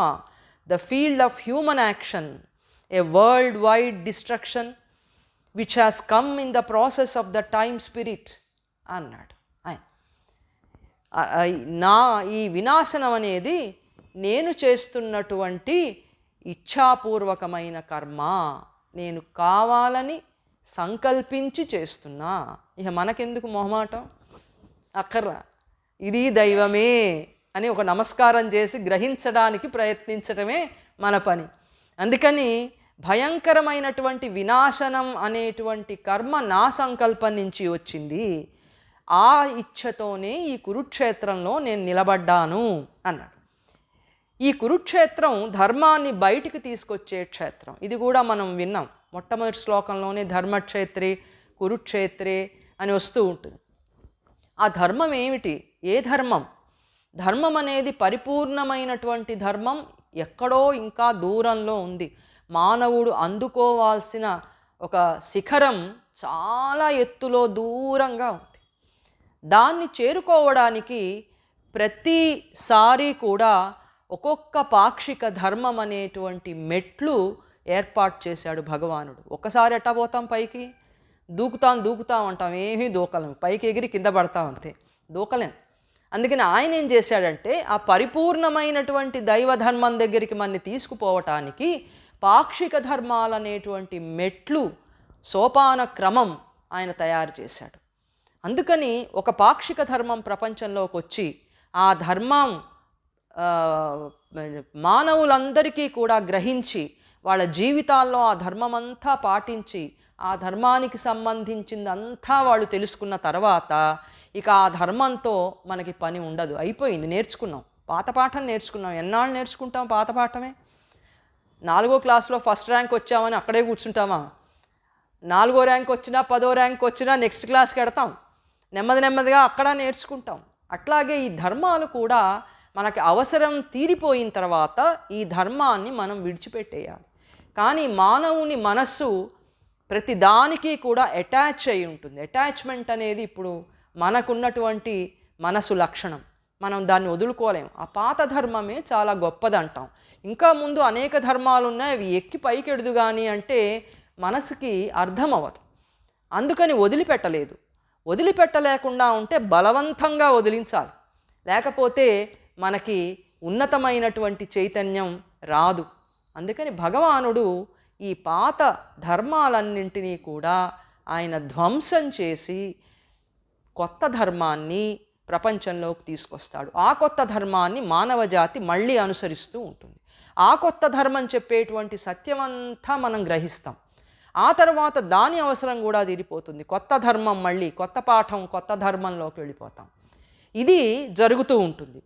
the field of human action, a world wide destruction which has come in the process of the time spirit అన్నాడు. నా ఈ వినాశనం అనేది నేను చేస్తున్నటువంటి ఇచ్ఛాపూర్వకమైన కర్మ, నేను కావాలని సంకల్పించి చేస్తున్నా. ఇక మనకెందుకు మొహమాటం అక్కర్రా, ఇది దైవమే అని ఒక నమస్కారం చేసి గ్రహించడానికి ప్రయత్నించడమే మన పని. అందుకని భయంకరమైనటువంటి వినాశనం అనేటువంటి కర్మ నా సంకల్పం నుంచి వచ్చింది, ఆ ఇచ్ఛతోనే ఈ కురుక్షేత్రంలో నేను నిలబడ్డాను అన్నాడు. ఈ కురుక్షేత్రం ధర్మాన్ని బయటికి తీసుకొచ్చే క్షేత్రం. ఇది కూడా మనం విన్నాం. మొట్టమొదటి శ్లోకంలోనే ధర్మక్షేత్రే కురుక్షేత్రే అని వస్తూ ఉంటుంది. ఆ ధర్మం ఏమిటి? ఏ ధర్మం? ధర్మం అనేది పరిపూర్ణమైనటువంటి ధర్మం ఎక్కడో ఇంకా దూరంలో ఉంది. మానవుడు అందుకోవాల్సిన ఒక శిఖరం చాలా ఎత్తులో దూరంగా ఉంది. దాన్ని చేరుకోవడానికి ప్రతిసారి కూడా ఒక్కొక్క పాక్షిక ధర్మం అనేటువంటి మెట్లు ఏర్పాటు చేశాడు భగవానుడు. ఒక్కసారి ఎట్టా పోతాం పైకి? దూకుతాం అంటాం, ఏమీ దూకలేం, పైకి ఎగిరి కింద పడతాం అంతే, దూకలేం. అందుకని ఆయన ఏం చేశాడంటే ఆ పరిపూర్ణమైనటువంటి దైవధర్మం దగ్గరికి మనని తీసుకుపోవటానికి పాక్షిక ధర్మాలనేటువంటి మెట్లు, సోపాన క్రమం ఆయన తయారు చేశాడు. అందుకని ఒక పాక్షిక ధర్మం ప్రపంచంలోకి వచ్చి ఆ ధర్మం మానవులందరికీ కూడా గ్రహించి వాళ్ళ జీవితాల్లో ఆ ధర్మమంతా పాటించి ఆ ధర్మానికి సంబంధించిందంతా వాళ్ళు తెలుసుకున్న తర్వాత ఇక ఆ ధర్మంతో మనకి పని ఉండదు, అయిపోయింది, నేర్చుకున్నాం, పాత పాఠం నేర్చుకున్నాం. ఎన్నాళ్ళు నేర్చుకుంటాం పాత పాఠమే? 4వ క్లాస్లో ఫస్ట్ ర్యాంక్ వచ్చామని అక్కడే కూర్చుంటామా? 4వ ర్యాంక్ వచ్చినా 10వ ర్యాంక్ వచ్చినా నెక్స్ట్ క్లాస్కి వెడతాం, నెమ్మదిగా అక్కడ నేర్చుకుంటాం. అట్లాగే ఈ ధర్మాలు కూడా మనకి అవసరం తీరిపోయిన తర్వాత ఈ ధర్మాన్ని మనం విడిచిపెట్టేయాలి. కానీ మానవుని మనస్సు ప్రతి దానికి కూడా అటాచ్ అయి ఉంటుంది. అటాచ్మెంట్ అనేది ఇప్పుడు మనకున్నటువంటి మనసు లక్షణం. మనం దాన్ని వదులుకోలేము. ఆ పాత ధర్మమే చాలా గొప్పదంటాం. ఇంకా ముందు అనేక ధర్మాలు ఉన్నాయి, అవి ఎక్కి పైకి ఎడుదు కానీ అంటే మనసుకి అర్థం అవ్వదు. అందుకని వదిలిపెట్టలేదు. వదిలిపెట్టలేకుండా ఉంటే బలవంతంగా వదిలించాలి, లేకపోతే మనకి ఉన్నతమైనటువంటి చైతన్యం రాదు. అందుకని భగవానుడు ఈ పాత ధర్మాలన్నింటినీ కూడా ఆయన ధ్వంసం చేసి కొత్త ధర్మాన్ని ప్రపంచంలోకి తీసుకొస్తాడు. ఆ కొత్త ధర్మాన్ని మానవ జాతి మళ్ళీ అనుసరిస్తూ ఉంటుంది. ఆ కొత్త ధర్మం చెప్పేటువంటి సత్యమంతా మనం గ్రహిస్తాం. ఆ తర్వాత దాని అవసరం కూడా తీరిపోతుంది. కొత్త ధర్మం మళ్ళీ కొత్త పాఠం, కొత్త ధర్మంలోకి వెళ్ళిపోతాం. ఇది జరుగుతూ ఉంటుంది.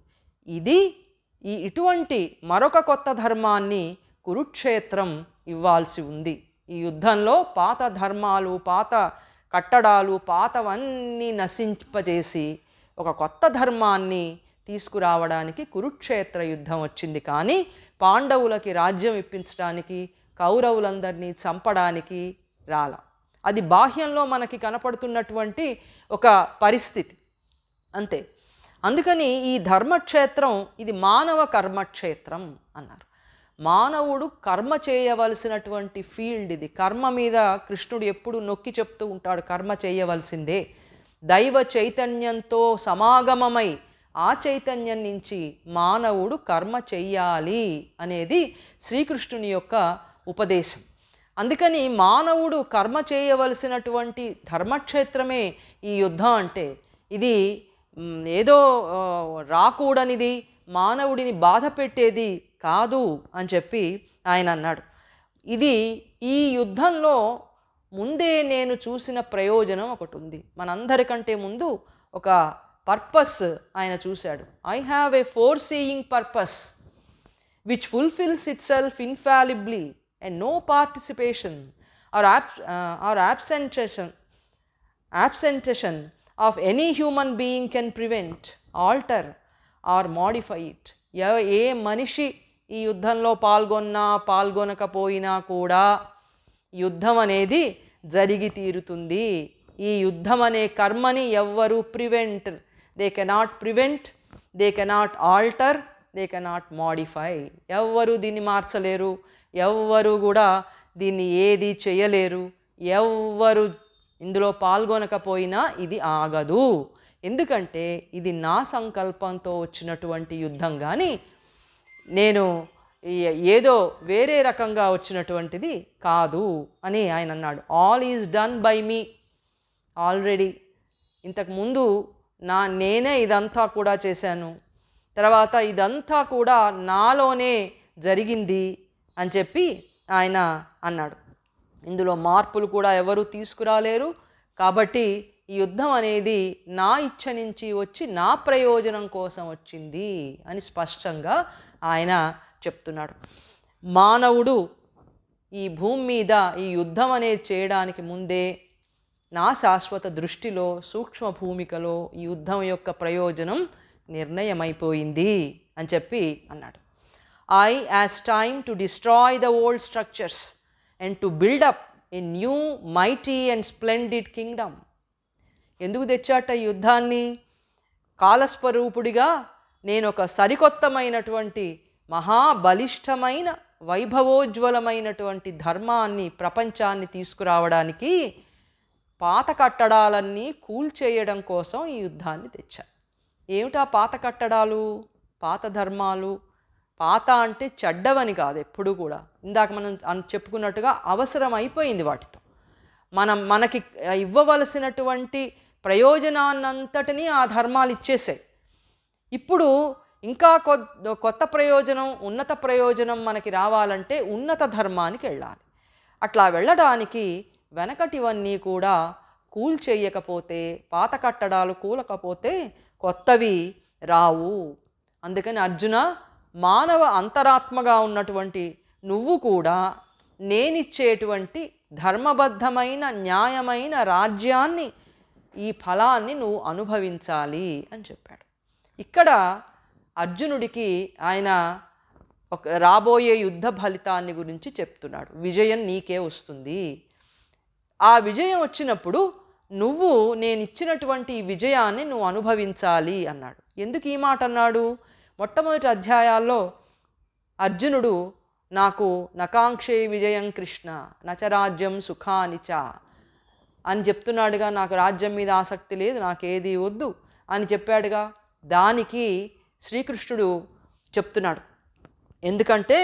ఇటువంటి మరొక కొత్త ధర్మాన్ని కురుక్షేత్రం ఇవ్వాల్సి ఉంది. ఈ యుద్ధంలో పాత ధర్మాలు, పాత కట్టడాలు, పాతవన్నీ నశింపజేసి ఒక కొత్త ధర్మాన్ని తీసుకురావడానికి కురుక్షేత్ర యుద్ధం వచ్చింది. కానీ పాండవులకి రాజ్యం ఇప్పించడానికి, కౌరవులందరినీ చంపడానికి రాల. అది బాహ్యంలో మనకి కనపడుతున్నటువంటి ఒక పరిస్థితి అంతే. అందుకని ఈ ధర్మక్షేత్రం ఇది మానవ కర్మక్షేత్రం అన్నారు. మానవుడు కర్మ చేయవలసినటువంటి ఫీల్డ్ ఇది. కర్మ మీద కృష్ణుడు ఎప్పుడు నొక్కి చెప్తూ ఉంటాడు, కర్మ చేయవలసిందే. దైవ చైతన్యంతో సమాగమమై ఆ చైతన్యం నుంచి మానవుడు కర్మ చెయ్యాలి అనేది శ్రీకృష్ణుని యొక్క ఉపదేశం. అందుకని మానవుడు కర్మ చేయవలసినటువంటి ధర్మక్షేత్రమే ఈ యుద్ధం. అంటే ఇది ఏదో రాకూడనిది, మానవుడిని బాధ పెట్టేది కాదు అని చెప్పి ఆయన అన్నాడు. ఇది ఈ యుద్ధంలో ముందే నేను చూసిన ప్రయోజనం ఒకటి ఉంది. మనందరికంటే ముందు ఒక పర్పస్ ఆయన చూశాడు. I have a foreseeing purpose which fulfils itself infallibly and no participation or absentation of any human being can prevent, alter or modify it. ఏ మనిషి ఈ యుద్ధంలో పాల్గొనకపోయినా కూడా యుద్ధం అనేది జరిగి తీరుతుంది. ఈ యుద్ధం అనే కర్మని ఎవ్వరూ prevent, they cannot prevent, they cannot alter, they cannot modify. ఎవ్వరూ దీన్ని మార్చలేరు, ఎవ్వరూ కూడా దీన్ని ఏది చేయలేరు. ఎవ్వరు ఇందులో పాల్గొనకపోయినా ఇది ఆగదు. ఎందుకంటే ఇది నా సంకల్పంతో వచ్చినటువంటి యుద్ధం, కానీ నేను ఏదో వేరే రకంగా వచ్చినటువంటిది కాదు అని ఆయన అన్నాడు. All is done by me already. ఇంతకుముందు నేనే ఇదంతా కూడా చేశాను, తర్వాత ఇదంతా కూడా నాలోనే జరిగింది అని చెప్పి ఆయన అన్నాడు. ఇందులో మార్పులు కూడా ఎవరూ తీసుకురాలేరు. కాబట్టి ఈ యుద్ధం అనేది నా ఇచ్ఛ నుంచి వచ్చి నా ప్రయోజనం కోసం వచ్చింది అని స్పష్టంగా ఆయన చెప్తున్నాడు. మానవుడు ఈ భూమి మీద ఈ యుద్ధం అనేది చేయడానికి ముందే నా శాశ్వత దృష్టిలో, సూక్ష్మ భూమికలో ఈ యుద్ధం యొక్క ప్రయోజనం నిర్ణయమైపోయింది అని చెప్పి అన్నాడు. I as time to destroy the old structures and to build up a new mighty and splendid kingdom. ఎందుకు తెచ్చాట ఈ యుద్ధాన్ని? కాలస్వరూపుడిగా నేను ఒక సరికొత్తమైనటువంటి మహాబలిష్టమైన వైభవోజ్వలమైనటువంటి ధర్మాన్ని, ప్రపంచాన్ని తీసుకురావడానికి పాత కట్టడాలన్నీ కూల్చేయడం కోసం ఈ యుద్ధాన్ని తెచ్చా. ఏమిటా పాత కట్టడాలు, పాత ధర్మాలు? పాత అంటే చెడ్డవని కాదు, ఎప్పుడు కూడా ఇందాక మనం చెప్పుకున్నట్టుగా అవసరం అయిపోయింది వాటితో. మనకి ఇవ్వవలసినటువంటి ప్రయోజనాన్నంతటినీ ఆ ధర్మాలు ఇచ్చేసాయి. ఇప్పుడు ఇంకా కొత్త ప్రయోజనం, ఉన్నత ప్రయోజనం మనకి రావాలంటే ఉన్నత ధర్మానికి వెళ్ళాలి. అట్లా వెళ్ళడానికి వెనకటివన్నీ కూడా కూల్చేయకపోతే, పాత కట్టడాలు కూలకపోతే కొత్తవి రావు. అందుకని అర్జున, మానవ అంతరాత్మగా ఉన్నటువంటి నువ్వు కూడా నేనిచ్చేటువంటి ధర్మబద్ధమైన న్యాయమైన రాజ్యాన్ని, ఈ ఫలాన్ని నువ్వు అనుభవించాలి అని చెప్పాడు. ఇక్కడ అర్జునుడికి ఆయన రాబోయే యుద్ధ ఫలితాన్ని గురించి చెప్తున్నాడు. విజయం నీకే వస్తుంది. ఆ విజయం వచ్చినప్పుడు నువ్వు నేనిచ్చినటువంటి ఈ విజయాన్ని నువ్వు అనుభవించాలి అన్నాడు. ఎందుకు ఈ మాట అన్నాడు? మొట్టమొదటి అధ్యాయాల్లో అర్జునుడు నాకు నకాంక్షే విజయం కృష్ణ నచరాజ్యం సుఖానిచ అని చెప్తున్నాడుగా. నాకు రాజ్యం మీద ఆసక్తి లేదు, నాకేది వద్దు అని చెప్పాడుగా. దానికి శ్రీకృష్ణుడు చెప్తున్నాడు, ఎందుకంటే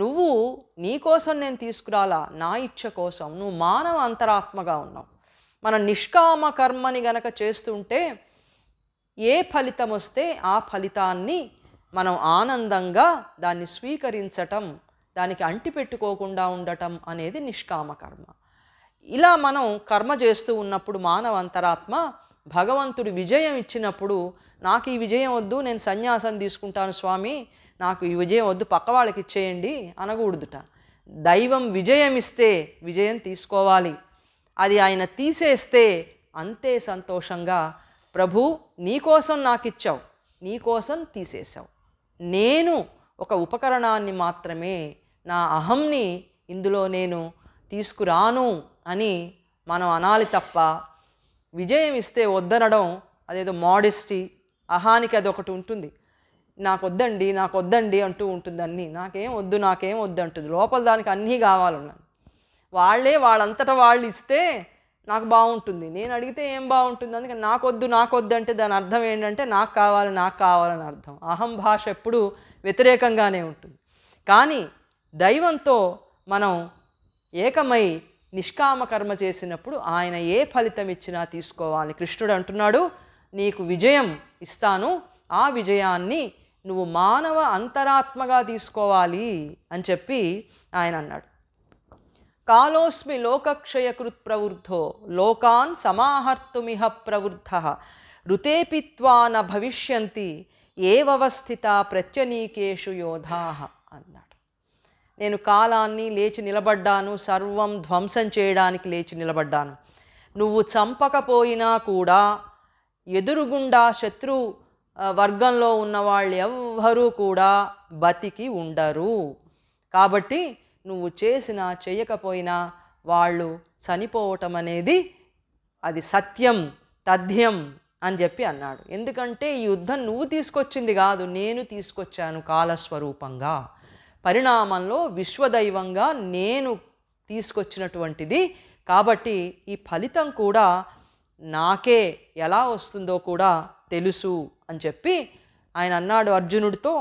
నువ్వు నీ కోసం నేను తీసుకురాలా, నా ఇచ్ఛ కోసం. నువ్వు మానవ అంతరాత్మగా ఉన్నావు. మనం నిష్కామ కర్మని గనక చేస్తుంటే ఏ ఫలితం వస్తే ఆ ఫలితాన్ని మనం ఆనందంగా దాన్ని స్వీకరించటం, దానికి అంటిపెట్టుకోకుండా ఉండటం అనేది నిష్కామ కర్మ. ఇలా మనం కర్మ చేస్తూ ఉన్నప్పుడు మానవ అంతరాత్మ భగవంతుడు విజయం ఇచ్చినప్పుడు, నాకు ఈ విజయం వద్దు, నేను సన్యాసం తీసుకుంటాను స్వామి, నాకు ఈ విజయం వద్దు, పక్క వాళ్ళకి ఇచ్చేయండి అనకూడదుట. దైవం విజయం ఇస్తే విజయం తీసుకోవాలి. అది ఆయన తీసేస్తే అంతే సంతోషంగా, ప్రభు నీకోసం నాకు ఇచ్చావు, నీకోసం తీసేశావు, నేను ఒక ఉపకరణాన్ని మాత్రమే, నా అహంని ఇందులో నేను తీసుకురాను అని మనం అనాలి తప్ప, విజయం ఇస్తే వద్దనడం అదేదో మోడెస్టీ, అహానికి అదొకటి ఉంటుంది. నాకు వద్దండి అంటూ ఉంటుంది. అన్నీ నాకేం వద్దు అంటుంది. లోపల దానికి అన్నీ కావాలన్నాను. వాళ్ళంతటా వాళ్ళు ఇస్తే నాకు బాగుంటుంది, నేను అడిగితే ఏం బాగుంటుంది, అందుకని నాకొద్దు అంటే దాని అర్థం ఏంటంటే నాకు కావాలని అర్థం. అహం భాష ఎప్పుడు వ్యతిరేకంగానే ఉంటుంది. కానీ దైవంతో మనం ఏకమై నిష్కామ కర్మ చేసినప్పుడు ఆయన ఏ ఫలితం ఇచ్చినా తీసుకోవాలి. కృష్ణుడు అంటున్నాడు, నీకు విజయం ఇస్తాను, ఆ విజయాన్ని నువ్వు మానవ అంతరాత్మగా తీసుకోవాలి అని చెప్పి ఆయన అన్నాడు. కాలోస్మి లోకక్షయకృత్ ప్రవృద్ధో లోకాన్ సమాహర్తుమిహ ప్రవృద్ధ ఋతేపిత్వా న భవిష్యంతి ఏవస్థిత ప్రత్యనీకేషు యోధాః అన్నాడు. నేను కాలాన్ని లేచి నిలబడ్డాను, సర్వం ధ్వంసం చేయడానికి లేచి నిలబడ్డాను. నువ్వు చంపకపోయినా కూడా ఎదురుగుండా శత్రు వర్గంలో ఉన్నవాళ్ళు ఎవ్వరూ కూడా బతికి ఉండరు. కాబట్టి నువ్వు చేసినా చేయకపోయినా వాళ్ళు చనిపోవటం అనేది అది సత్యం, తథ్యం అని చెప్పి అన్నాడు. ఎందుకంటే ఈ యుద్ధం నువ్వు తీసుకొచ్చింది కాదు, నేను తీసుకొచ్చాను కాలస్వరూపంగా, పరిణామంలో విశ్వదైవంగా నేను తీసుకొచ్చినటువంటిది. కాబట్టి ఈ ఫలితం కూడా నాకే ఎలా వస్తుందో కూడా తెలుసు అని చెప్పి ఆయన అన్నాడు అర్జునుడితో.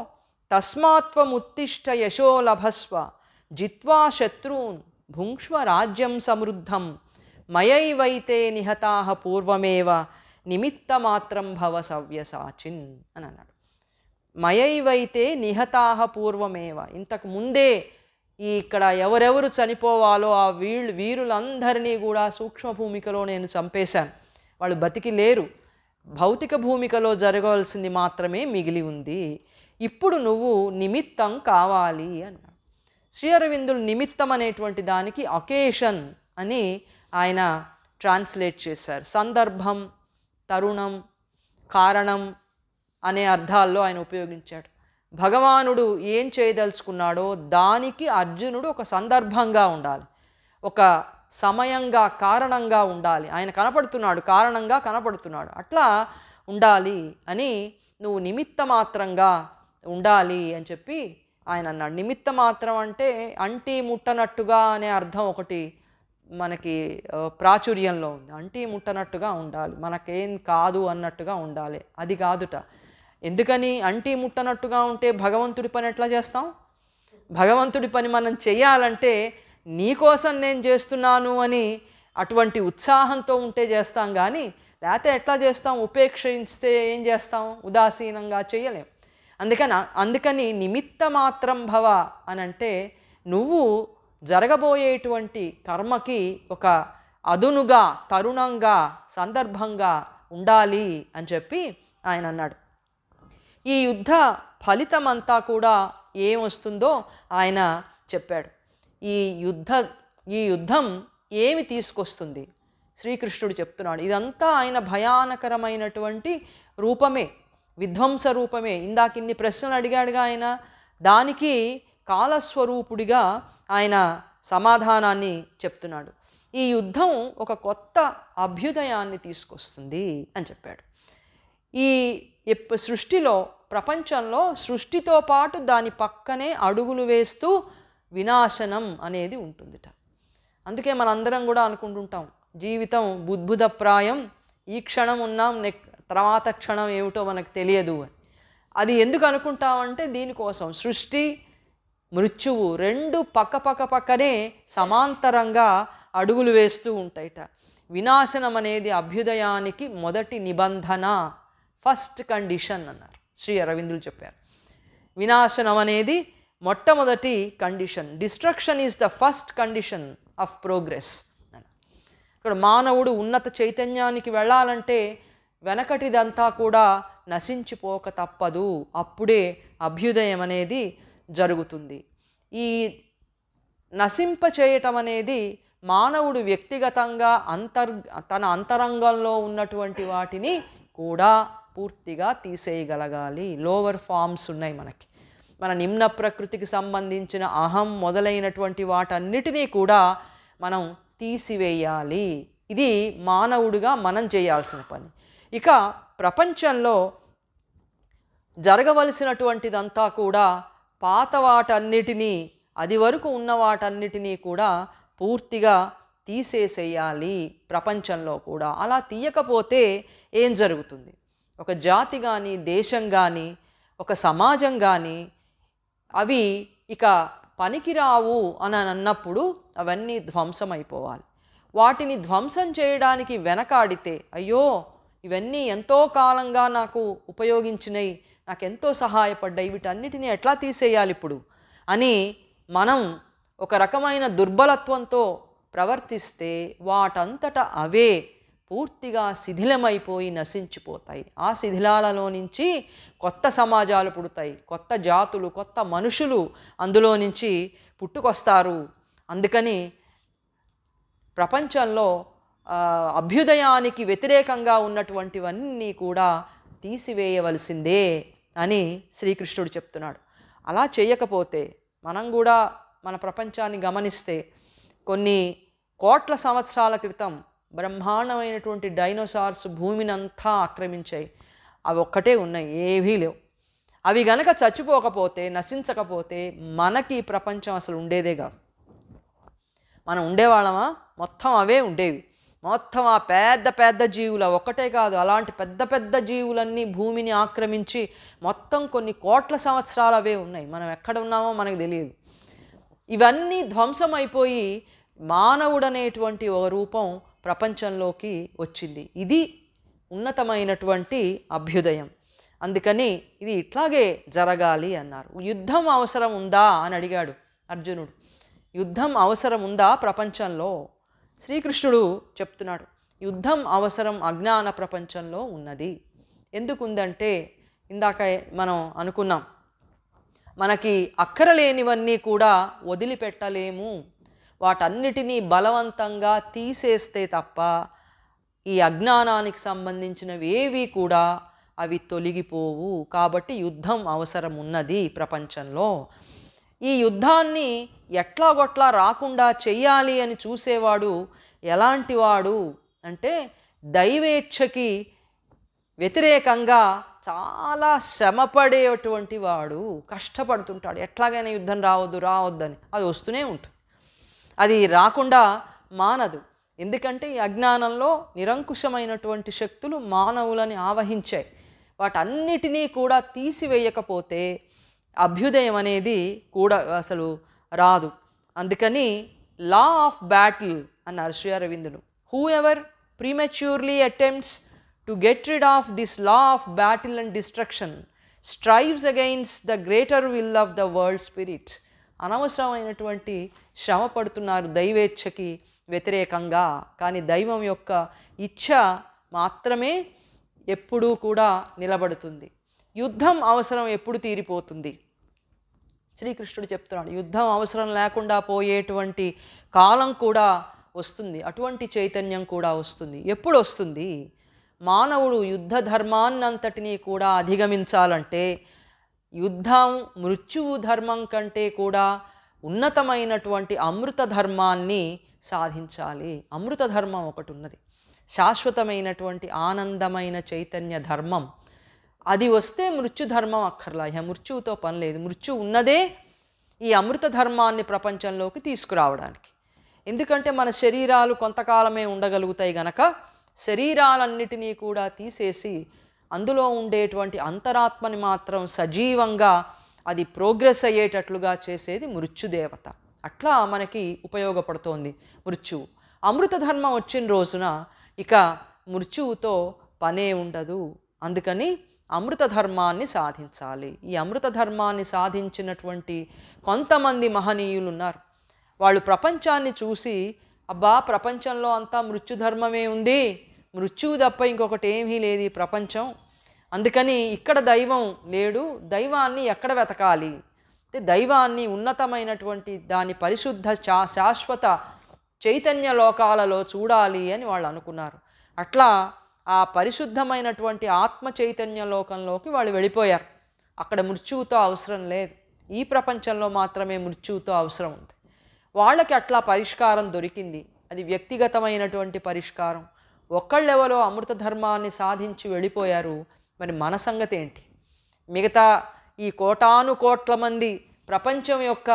తస్మాత్వముత్తిష్ట యశో లభస్వ జిత్వా శత్రూన్ భుంక్ష్వ రాజ్యం సమృద్ధం మయైవైతే నిహతాః పూర్వమేవ నిమిత్తమాత్రం భవ సవ్యసాచిన్ అని అన్నాడు. మయైవైతే నిహతాః పూర్వమేవ, ఇంతకు ముందే ఇక్కడ ఎవరెవరు చనిపోవాలో ఆ వీరులందరినీ కూడా సూక్ష్మ భూమికలో నేను చంపేశాను, వాళ్ళు బతికి లేరు. భౌతిక భూమికలో జరగవలసింది మాత్రమే మిగిలి ఉంది. ఇప్పుడు నువ్వు నిమిత్తం కావాలి అన్నాడు. శ్రీ అరవిందులు నిమిత్తం అనేటువంటి దానికి అకేషన్ అని ఆయన ట్రాన్స్లేట్ చేశారు. సందర్భం, తరుణం, కారణం అనే అర్థాల్లో ఆయన ఉపయోగించాడు. భగవానుడు ఏం చేయదలుచుకున్నాడో దానికి అర్జునుడు ఒక సందర్భంగా ఉండాలి, ఒక సమయంగా, కారణంగా ఉండాలి. ఆయన కనపడుతున్నాడు, కారణంగా కనపడుతున్నాడు, అట్లా ఉండాలి అని నువ్వు నిమిత్త మాత్రంగా ఉండాలి అని చెప్పి ఆయన అన్నాడు. నిమిత్త మాత్రం అంటే అంటి ముట్టనట్టుగా అనే అర్థం ఒకటి మనకి ప్రాచుర్యంలో ఉంది. అంటి ముట్టనట్టుగా ఉండాలి, మనకేం కాదు అన్నట్టుగా ఉండాలి, అది కాదుట. ఎందుకని అంటి ముట్టనట్టుగా ఉంటే భగవంతుడి పని ఎట్లా చేస్తాం? భగవంతుడి పని మనం చేయాలంటే నీకోసం నేను చేస్తున్నాను అని అటువంటి ఉత్సాహంతో ఉంటే చేస్తాం, కానీ లేకపోతే ఎట్లా చేస్తాం? ఉపేక్షిస్తే ఏం చేస్తాం? ఉదాసీనంగా చేయలేం. అందుకని నిమిత్త మాత్రం భవ అని అంటే నువ్వు జరగబోయేటువంటి కర్మకి ఒక అదునుగా, తరుణంగా, సందర్భంగా ఉండాలి అని చెప్పి ఆయన అన్నాడు. ఈ యుద్ధ ఫలితమంతా కూడా ఏమొస్తుందో ఆయన చెప్పాడు. ఈ యుద్ధం ఏమి తీసుకొస్తుంది శ్రీకృష్ణుడు చెప్తున్నాడు. ఇదంతా ఆయన భయానకరమైనటువంటి రూపమే, విధ్వంస రూపమే. ఇందాక ఇన్ని ప్రశ్నలు అడిగాడుగా ఆయన, దానికి కాలస్వరూపుడిగా ఆయన సమాధానాన్ని చెప్తున్నాడు. ఈ యుద్ధం ఒక కొత్త అభ్యుదయాన్ని తీసుకొస్తుంది అని చెప్పాడు. ఈ సృష్టిలో, ప్రపంచంలో సృష్టితో పాటు దాని పక్కనే అడుగులు వేస్తూ వినాశనం అనేది ఉంటుందిట. అందుకే మనందరం కూడా అనుకుంటుంటాం జీవితం బుద్భుతప్రాయం, ఈ క్షణం ఉన్నాం, తర్వాత క్షణం ఏమిటో మనకు తెలియదు అని. అది ఎందుకు అనుకుంటామంటే దీనికోసం. సృష్టి మృత్యువు రెండు పక్కనే సమాంతరంగా అడుగులు వేస్తూ ఉంటాయిట. వినాశనం అనేది అభ్యుదయానికి మొదటి నిబంధన, ఫస్ట్ కండిషన్ అన్నారు శ్రీ అరవిందులు చెప్పారు. వినాశనం అనేది మొట్టమొదటి condition. Destruction is the first condition of progress. ఇక్కడ మానవుడు ఉన్నత చైతన్యానికి వెళ్ళాలంటే వెనకటిదంతా కూడా నశించిపోక తప్పదు, అప్పుడే అభ్యుదయం అనేది జరుగుతుంది. ఈ నశింప చేయటం అనేది మానవుడు వ్యక్తిగతంగా తన అంతరంగంలో ఉన్నటువంటి వాటిని కూడా పూర్తిగా తీసేయగలగాలి. లోవర్ ఫామ్స్ ఉన్నాయి మనకి, మన నిమ్న ప్రకృతికి సంబంధించిన అహం మొదలైనటువంటి వాటన్నిటినీ కూడా మనం తీసివేయాలి. ఇది మానవుడిగా మనం చేయాల్సిన పని. ఇక ప్రపంచంలో జరగవలసినటువంటిదంతా కూడా పాత వాటన్నిటినీ, అది వరకు ఉన్న వాటన్నిటినీ కూడా పూర్తిగా తీసేసేయాలి ప్రపంచంలో కూడా. అలా తీయకపోతే ఏం జరుగుతుంది? ఒక జాతి కానీ, దేశం కానీ, ఒక సమాజం కానీ అవి ఇక పనికిరావు అని అన్నప్పుడు అవన్నీ ధ్వంసమైపోవాలి. వాటిని ధ్వంసం చేయడానికి వెనకాడితే, అయ్యో ఇవన్నీ ఎంతో కాలంగా నాకు ఉపయోగించినవి, నాకెంతో సహాయపడ్డాయి, వీటన్నిటిని ఎట్లా తీసేయాలి ఇప్పుడు అని మనం ఒక రకమైన దుర్బలత్వంతో ప్రవర్తిస్తే వాటంతట అవే పూర్తిగా శిథిలమైపోయి నశించిపోతాయి. ఆ శిథిలాలలో నుంచి కొత్త సమాజాలు పుడతాయి, కొత్త జాతులు, కొత్త మనుషులు అందులో నుంచి పుట్టుకొస్తారు. అందుకని ప్రపంచంలో అభ్యుదయానికి వ్యతిరేకంగా ఉన్నటువంటివన్నీ కూడా తీసివేయవలసిందే అని శ్రీకృష్ణుడు చెప్తున్నాడు. అలా చేయకపోతే మనం కూడా మన ప్రపంచాన్ని గమనిస్తే కొన్ని కోట్ల సంవత్సరాల క్రితం బ్రహ్మాండమైనటువంటి డైనోసార్స్ భూమిని అంతా ఆక్రమించాయి. అవి ఒక్కటే ఉన్నాయి, ఏవీ లేవు. అవి గనక చచ్చిపోకపోతే, నశించకపోతే మనకి ప్రపంచం అసలు ఉండేదే కాదు. మనం ఉండేవాళ్ళమా? మొత్తం అవే ఉండేవి. మొత్తం ఆ పెద్ద పెద్ద జీవులు ఒక్కటే కాదు, అలాంటి పెద్ద పెద్ద జీవులన్నీ భూమిని ఆక్రమించి మొత్తం కొన్ని కోట్ల సంవత్సరాలు అవే ఉన్నాయి. మనం ఎక్కడ ఉన్నామో మనకు తెలియదు. ఇవన్నీ ధ్వంసం అయిపోయి మానవుడనేటువంటి ఒక రూపం ప్రపంచంలోకి వచ్చింది. ఇది ఉన్నతమైనటువంటి అభ్యుదయం. అందుకని ఇది ఇట్లాగే జరగాలి అన్నారు. యుద్ధం అవసరం ఉందా అని అడిగాడు అర్జునుడు. యుద్ధం అవసరం ఉందా ప్రపంచంలో? శ్రీకృష్ణుడు చెప్తున్నాడు, యుద్ధం అవసరం అజ్ఞాన ప్రపంచంలో ఉన్నది. ఎందుకుందంటే ఇందాక మనం అనుకున్నాం, మనకి అక్కరలేనివన్నీ కూడా వదిలిపెట్టలేము. వాటన్నిటినీ బలవంతంగా తీసేస్తే తప్ప ఈ అజ్ఞానానికి సంబంధించినవి ఏవి కూడా అవి తొలగిపోవు. కాబట్టి యుద్ధం అవసరం ఉన్నది ప్రపంచంలో. ఈ యుద్ధాన్ని ఎట్లాగొట్లా రాకుండా చెయ్యాలి అని చూసేవాడు ఎలాంటి వాడు అంటే దైవేచ్ఛకి వ్యతిరేకంగా చాలా శ్రమపడేటువంటి వాడు. కష్టపడుతుంటాడు, ఎట్లాగైనా యుద్ధం రావద్దని. అది వస్తూనే ఉంటుంది, అది రాకుండా మానదు. ఎందుకంటే ఈ అజ్ఞానంలో నిరంకుశమైనటువంటి శక్తులు మానవులని ఆవహించాయి. వాటన్నిటినీ కూడా తీసివేయకపోతే అభ్యుదయం అనేది కూడా అసలు రాదు. అందుకని లా ఆఫ్ బ్యాటిల్ అన్నారు శ్రీ అరవిందులు. Whoever prematurely attempts to get rid of this law of battle and destruction strives against the greater will of the world spirit. అనవసరమైనటువంటి శ్రమ పడుతున్నారు దైవేచ్ఛకి వ్యతిరేకంగా. కానీ దైవం యొక్క ఇచ్ఛ మాత్రమే ఎప్పుడూ కూడా నిలబడుతుంది. యుద్ధం అవసరం ఎప్పుడు తీరిపోతుంది? శ్రీకృష్ణుడు చెప్తున్నాడు, యుద్ధం అవసరం లేకుండా పోయేటువంటి కాలం కూడా వస్తుంది, అటువంటి చైతన్యం కూడా వస్తుంది. ఎప్పుడు వస్తుంది? మానవుడు యుద్ధ ధర్మాన్నంతటినీ కూడా అధిగమించాలంటే యుద్ధం మృత్యువు ధర్మం కంటే కూడా ఉన్నతమైనటువంటి అమృత ధర్మాన్ని సాధించాలి. అమృత ధర్మం ఒకటి ఉన్నది, శాశ్వతమైనటువంటి ఆనందమైన చైతన్య ధర్మం. అది వస్తే మృత్యు ధర్మం అక్కర్లా, మృత్యువుతో పని లేదు. మృత్యు ఉన్నదే ఈ అమృత ధర్మాన్ని ప్రపంచంలోకి తీసుకురావడానికి. ఎందుకంటే మన శరీరాలు కొంతకాలమే ఉండగలుగుతాయి గనక శరీరాలన్నిటినీ కూడా తీసేసి అందులో ఉండేటువంటి అంతరాత్మని మాత్రం సజీవంగా అది ప్రోగ్రెస్ అయ్యేటట్లుగా చేసేది మృత్యుదేవత. అట్లా మనకి ఉపయోగపడుతోంది మృత్యువు. అమృత ధర్మం వచ్చిన రోజున ఇక మృత్యువుతో పనే ఉండదు. అందుకని అమృత ధర్మాన్ని సాధించాలి. ఈ అమృత ధర్మాన్ని సాధించినటువంటి కొంతమంది మహనీయులు ఉన్నారు. వాళ్ళు ప్రపంచాన్ని చూసి, అబ్బా ప్రపంచంలో అంతా మృత్యుధర్మమే ఉంది, మృత్యువు తప్ప ఇంకొకటి ఏమీ లేదు ఈ ప్రపంచం, అందుకని ఇక్కడ దైవం లేడు, దైవాన్ని ఎక్కడ వెతకాలి, దైవాన్ని ఉన్నతమైనటువంటి దాని పరిశుద్ధ శాశ్వత చైతన్య లోకాలలో చూడాలి అని వాళ్ళు అనుకున్నారు. అట్లా ఆ పరిశుద్ధమైనటువంటి ఆత్మ చైతన్య లోకంలోకి వాళ్ళు వెళ్ళిపోయారు. అక్కడ మృత్యువుతో అవసరం లేదు, ఈ ప్రపంచంలో మాత్రమే మృత్యువుతో అవసరం ఉంది. వాళ్ళకి అట్లా పరిష్కారం దొరికింది. అది వ్యక్తిగతమైనటువంటి పరిష్కారం. ఒక్కళ్ళెవరో అమృత ధర్మాన్ని సాధించి వెళ్ళిపోయారు. మరి మన సంగతి ఏంటి? మిగతా ఈ కోటాను కోట్ల మంది ప్రపంచం యొక్క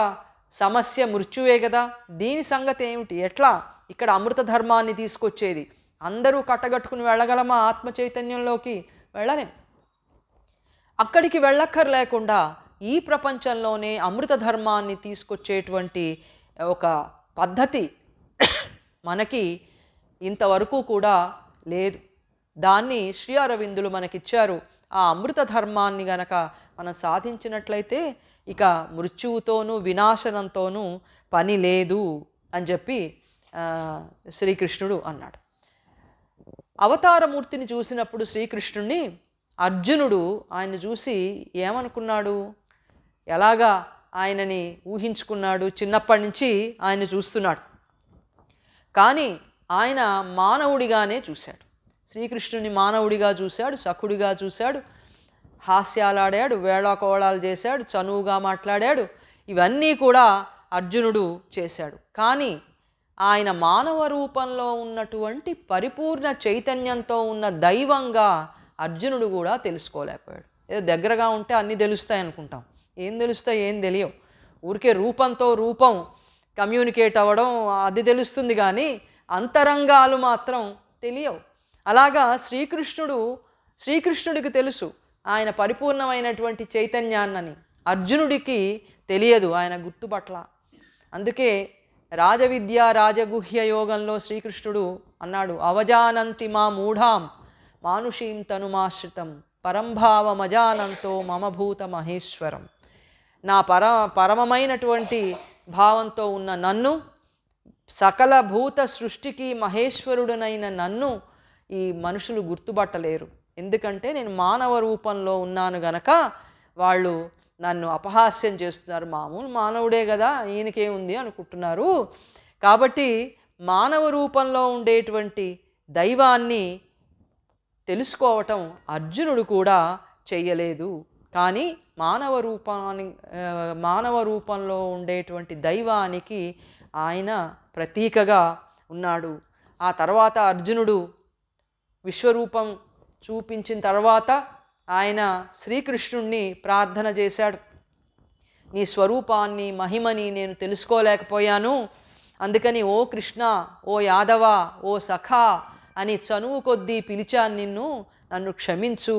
సమస్య మృత్యువే కదా, దీని సంగతి ఏమిటి? ఎట్లా ఇక్కడ అమృత ధర్మాన్ని తీసుకొచ్చేది. అందరూ కట్టగట్టుకుని వెళ్ళగలమా ఆత్మ చైతన్యంలోకి? వెళ్ళలేం. అక్కడికి వెళ్ళక్కర్లేకుండా ఈ ప్రపంచంలోనే అమృత ధర్మాన్ని తీసుకొచ్చేటువంటి ఒక పద్ధతి మనకి ఇంతవరకు కూడా లేదు. దాన్ని శ్రీ అరవిందులు మనకిచ్చారు. ఆ అమృత ధర్మాన్ని గనక మనం సాధించినట్లయితే ఇక మృత్యువుతోనూ వినాశనంతోనూ పని లేదు అని చెప్పి శ్రీకృష్ణుడు అన్నాడు. అవతారమూర్తిని చూసినప్పుడు శ్రీకృష్ణుడిని అర్జునుడు ఆయన చూసి ఏమనుకున్నాడు? ఎలాగా ఆయనని ఊహించుకున్నాడు? చిన్నప్పటి నుంచి ఆయన చూస్తున్నాడు, కానీ ఆయన మానవుడిగానే చూశాడు. శ్రీకృష్ణుని మానవుడిగా చూశాడు, సఖుడిగా చూశాడు, హాస్యాలాడాడు, వేళాకోళాలు చేశాడు, చనువుగా మాట్లాడాడు. ఇవన్నీ కూడా అర్జునుడు చేశాడు. కానీ ఆయన మానవ రూపంలో ఉన్నటువంటి పరిపూర్ణ చైతన్యంతో ఉన్న దైవంగా అర్జునుడు కూడా తెలుసుకోలేకపోయాడు. ఏదో దగ్గరగా ఉంటే అన్నీ తెలుస్తాయి అనుకుంటాం. ఏం తెలుస్తాయి? ఏం తెలియవు. ఊరికే రూపంతో రూపం కమ్యూనికేట్ అవ్వడం అది తెలుస్తుంది, కానీ అంతరంగాలు మాత్రం తెలియవు. అలాగా శ్రీకృష్ణుడికి తెలుసు ఆయన పరిపూర్ణమైనటువంటి చైతన్యాన్నని, అర్జునుడికి తెలియదు, ఆయన గుర్తుపట్ల. అందుకే రాజవిద్య రాజగుహ్య యోగంలో శ్రీకృష్ణుడు అన్నాడు, అవజానంతి మా మూఢాం మానుషీం తనుమాశ్రితం పరంభావమజానంతో మమభూత మహేశ్వరం. నా పరమమైనటువంటి భావంతో ఉన్న నన్ను, సకల భూత సృష్టికి మహేశ్వరుడనైన నన్ను ఈ మనుషులు గుర్తుపట్టలేరు. ఎందుకంటే నేను మానవ రూపంలో ఉన్నాను గనక వాళ్ళు నన్ను అపహాస్యం చేస్తున్నారు. మామూలు మానవుడే కదా, ఈయనకేముంది అనుకుంటున్నారు. కాబట్టి మానవ రూపంలో ఉండేటువంటి దైవాన్ని తెలుసుకోవటం అర్జునుడు కూడా చెయ్యలేదు. కానీ మానవ రూపంలో ఉండేటువంటి దైవానికి ఆయన ప్రతీకగా ఉన్నాడు. ఆ తర్వాత అర్జునుడు విశ్వరూపం చూపించిన తర్వాత ఆయన శ్రీకృష్ణుణ్ణి ప్రార్థన చేశాడు, నీ స్వరూపాన్ని మహిమని నేను తెలుసుకోలేకపోయాను, అందుకని ఓ కృష్ణ, ఓ యాదవ, ఓ సఖా అని చనువు కొద్దీ పిలిచాను, నన్ను క్షమించు,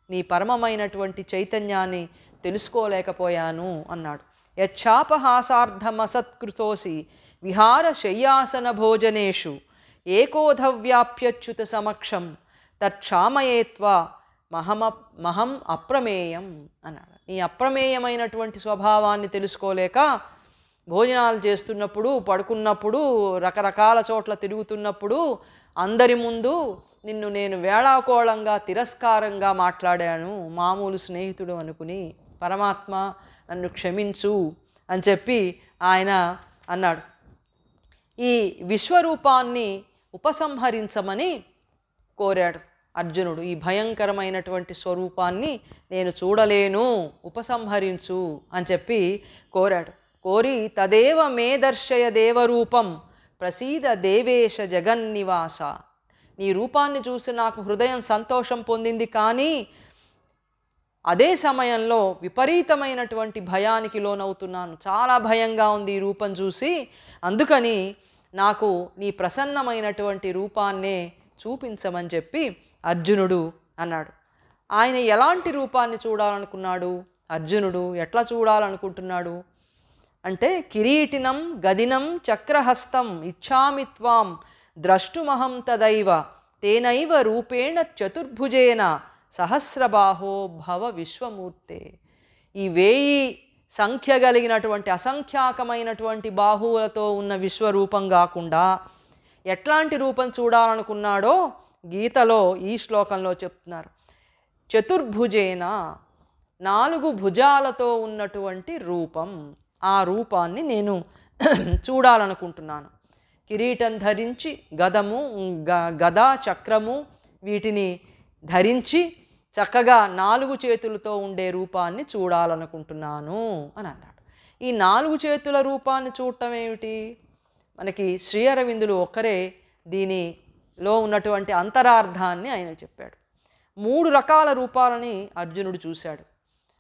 నీ పరమమైనటువంటి చైతన్యాన్ని తెలుసుకోలేకపోయాను అన్నాడు. యచ్చాపహాసార్థమసత్కృతోసి విహార శయ్యాసన భోజనేషు ఏకోధవ్యాప్యచ్యుత సమక్షం తక్షామయేత్వా మహం అప్రమేయం అన్నాడు. ఈ అప్రమేయమైనటువంటి స్వభావాన్ని తెలుసుకోలేక భోజనాలు చేస్తున్నప్పుడు, పడుకున్నప్పుడు, రకరకాల చోట్ల తిరుగుతున్నప్పుడు అందరి ముందు నిన్ను నేను వేళాకోళంగా తిరస్కారంగా మాట్లాడాను, మామూలు స్నేహితుడు అనుకుని, పరమాత్మ నన్ను క్షమించు అని చెప్పి ఆయన అన్నాడు. ఈ విశ్వరూపాన్ని ఉపసంహరించమని కోరాడు అర్జునుడు. ఈ భయంకరమైనటువంటి స్వరూపాన్ని నేను చూడలేను, ఉపసంహరించు అని చెప్పి కోరాడు. కోరి తదేవ మే దర్శయ దేవరూపం ప్రసీద దేవేశ జగన్నివాస. నీ రూపాన్ని చూసి నాకు హృదయం సంతోషం పొందింది, కానీ అదే సమయంలో విపరీతమైనటువంటి భయానికి లోనవుతున్నాను. చాలా భయంగా ఉంది ఈ రూపం చూసి, అందుకని నాకు నీ ప్రసన్నమైనటువంటి రూపాన్నే చూపించమని చెప్పి అర్జునుడు అన్నాడు. ఆయన ఎలాంటి రూపాన్ని చూడాలనుకున్నాడు? అర్జునుడు ఎట్లా చూడాలనుకుంటున్నాడు అంటే, కిరీటినం గదినం చక్రహస్తం ఇచ్ఛామి త్వాం ద్రష్టుమహం తదైవ తేనైవ రూపేణ చతుర్భుజేన సహస్రబాహో భవ విశ్వమూర్తే. ఈ 1000 సంఖ్య కలిగినటువంటి అసంఖ్యాకమైనటువంటి బాహువులతో ఉన్న విశ్వరూపం కాకుండా ఎట్లాంటి రూపం చూడాలనుకున్నాడో గీతలో ఈ శ్లోకంలో చెప్తున్నారు. చతుర్భుజేన, 4 భుజాలతో ఉన్నటువంటి రూపం, ఆ రూపాన్ని నేను చూడాలనుకుంటున్నాను. కిరీటం ధరించి గదా చక్రము వీటిని ధరించి చక్కగా 4 చేతులతో ఉండే రూపాన్ని చూడాలనుకుంటున్నాను అని అన్నాడు. ఈ 4 చేతుల రూపాన్ని చూడటం ఏమిటి? మనకి శ్రీ అరవిందులు ఒక్కరే దీనిలో ఉన్నటువంటి అంతరార్థాన్ని ఆయన చెప్పాడు. 3 రకాల రూపాలని అర్జునుడు చూశాడు.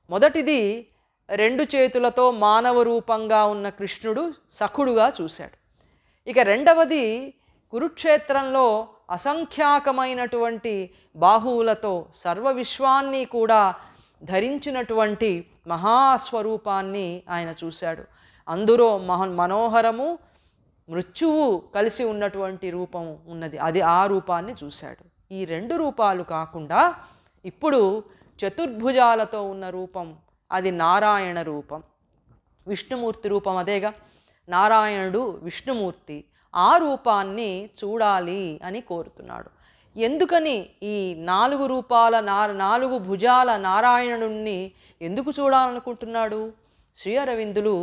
మొదటిది 2 చేతులతో మానవ రూపంగా ఉన్న కృష్ణుడు సఖుడుగా చూశాడు. ఇక రెండవది, కురుక్షేత్రంలో అసంఖ్యాకమైనటువంటి బాహువులతో సర్వ విశ్వాన్ని కూడా ధరించినటువంటి మహాస్వరూపాన్ని ఆయన చూశాడు. అందులో మనోహరము మృత్యువు కలిసి ఉన్నటువంటి రూపం ఉన్నది, అది ఆ రూపాన్ని చూశాడు. ఈ రెండు రూపాలు కాకుండా ఇప్పుడు చతుర్భుజాలతో ఉన్న రూపం, అది నారాయణ రూపం. విష్ణుమూర్తి రూపం అదేగా, నారాయణుడు విష్ణుమూర్తి. ఆ రూపాన్ని చూడాలి అని కోరుతున్నాడు. ఎందుకని ఈ 4 రూపాల 4 భుజాల నారాయణుణ్ణి ఎందుకు చూడాలనుకుంటున్నాడు? శ్రీ అరవిందులు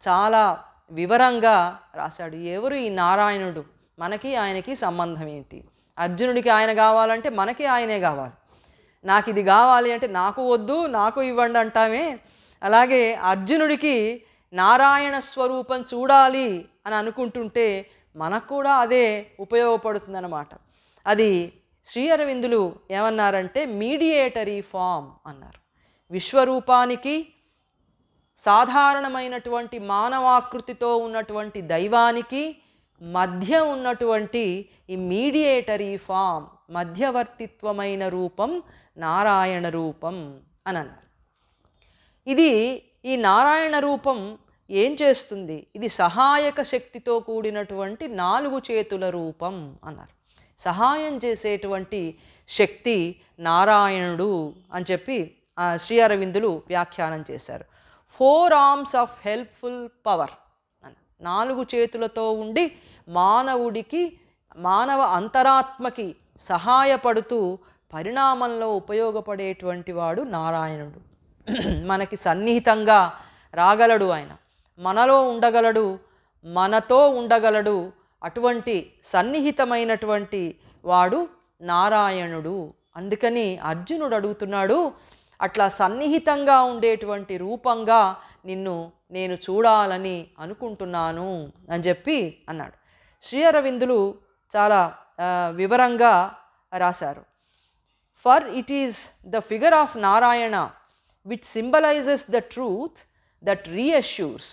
చాలా వివరంగా రాశాడు. ఎవరు ఈ నారాయణుడు, మనకి ఆయనకి సంబంధం ఏంటి? అర్జునుడికి ఆయన కావాలంటే మనకి ఆయనే కావాలి. నాకు ఇది కావాలి అంటే నాకు వద్దు, నాకు ఇవ్వండి అంటామే. అలాగే అర్జునుడికి నారాయణ స్వరూపం చూడాలి అని అనుకుంటుంటే మనకు కూడా అదే ఉపయోగపడుతుందన్నమాట. అది శ్రీ అరవిందులు ఏమన్నారంటే మీడియేటరీ ఫామ్ అన్నారు. విశ్వరూపానికి సాధారణమైనటువంటి మానవాకృతితో ఉన్నటువంటి దైవానికి మధ్య ఉన్నటువంటి ఈ మీడియేటరీ ఫామ్, మధ్యవర్తిత్వమైన రూపం నారాయణ రూపం అని అన్నారు. ఇది ఈ నారాయణ రూపం ఏం చేస్తుంది? ఇది సహాయక శక్తితో కూడినటువంటి 4 చేతుల రూపం అన్నారు. సహాయం చేసేటువంటి శక్తి నారాయణుడు అని చెప్పి శ్రీ అరవిందులు వ్యాఖ్యానం చేశారు. 4 arms of helpful power అని, 4 చేతులతో ఉండి మానవుడికి, మానవ అంతరాత్మకి సహాయపడుతూ పరిణామంలో ఉపయోగపడేటువంటి వాడు నారాయణుడు. మనకి సన్నిహితంగా రాగలడు ఆయన, మనలో ఉండగలడు, మనతో ఉండగలడు. అటువంటి సన్నిహితమైనటువంటి వాడు నారాయణుడు. అందుకని అర్జునుడు అడుగుతున్నాడు, అట్లా సన్నిహితంగా ఉండేటువంటి రూపంగా నిన్ను నేను చూడాలని అనుకుంటున్నాను అని చెప్పి అన్నాడు. శ్రీ అరవిందులు చాలా వివరంగా రాశారు. For it is the figure of Narayana which symbolises the truth that reassures.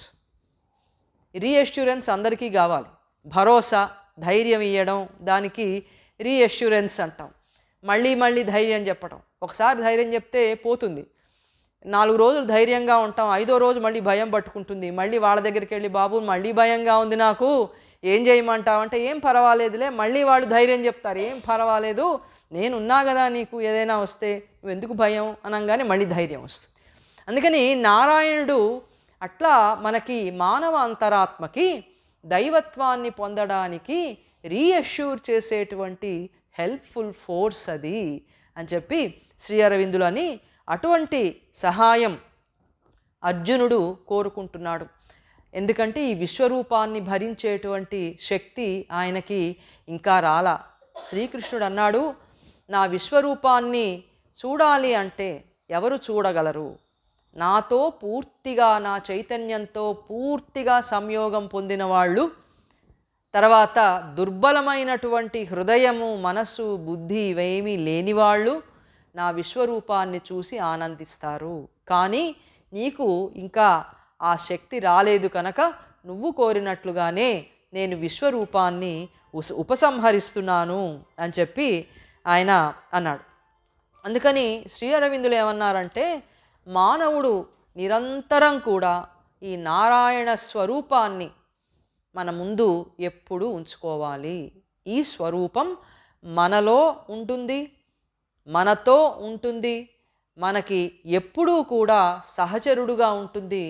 Reassurance అందరికీ కావాలి, భరోసా, ధైర్యం ఇవ్వడం, దానికి రీఅష్యూరెన్స్ అంటాం. మళ్ళీ మళ్ళీ ధైర్యం చెప్పడం. ఒకసారి ధైర్యం చెప్తే పోతుంది, 4 రోజులు ధైర్యంగా ఉంటాం, 5వ రోజు మళ్ళీ భయం పట్టుకుంటుంది. మళ్ళీ వాళ్ళ దగ్గరికి వెళ్ళి, బాబు మళ్ళీ భయంగా ఉంది నాకు, ఏం చేయమంటావు అంటే, ఏం పర్వాలేదులే. మళ్ళీ వాళ్ళు ధైర్యం చెప్తారు, ఏం పర్వాలేదు, నేనున్నా కదా నీకు, ఏదైనా వస్తే నువ్వు ఎందుకు భయం అనగానే మళ్ళీ ధైర్యం వస్తుంది. అందుకని నారాయణుడు అట్లా మనకి మానవ అంతరాత్మకి దైవత్వాన్ని పొందడానికి రీఅష్యూర్ చేసేటువంటి హెల్ప్ఫుల్ ఫోర్స్ అది అని చెప్పి శ్రీ అరవిందులు అని, అటువంటి సహాయం అర్జునుడు కోరుకుంటున్నాడు. ఎందుకంటే ఈ విశ్వరూపాన్ని భరించేటువంటి శక్తి ఆయనకి ఇంకా రాలా. శ్రీకృష్ణుడు అన్నాడు, నా విశ్వరూపాన్ని చూడాలి అంటే ఎవరు చూడగలరు? నాతో పూర్తిగా, నా చైతన్యంతో పూర్తిగా సంయోగం పొందిన వాళ్ళు, తర్వాత దుర్బలమైనటువంటి హృదయము, మనస్సు, బుద్ధి ఇవేమీ లేనివాళ్ళు నా విశ్వరూపాన్ని చూసి ఆనందిస్తారు. కానీ నీకు ఇంకా ఆ శక్తి రాలేదు కనుక నువ్వు కోరినట్లుగానే నేను విశ్వరూపాన్ని ఉపసంహరిస్తున్నాను అని చెప్పి ఆయన అన్నాడు. అందుకని శ్రీ అరవిందులు ఏమన్నారంటే, మానవుడు నిరంతరం కూడా ఈ నారాయణ స్వరూపాన్ని మన ముందు ఎప్పుడూ ఉంచుకోవాలి. ఈ స్వరూపం మనలో ఉంటుంది, మనతో ఉంటుంది, మనకి ఎప్పుడూ కూడా సహచరుడుగా ఉంటుంది.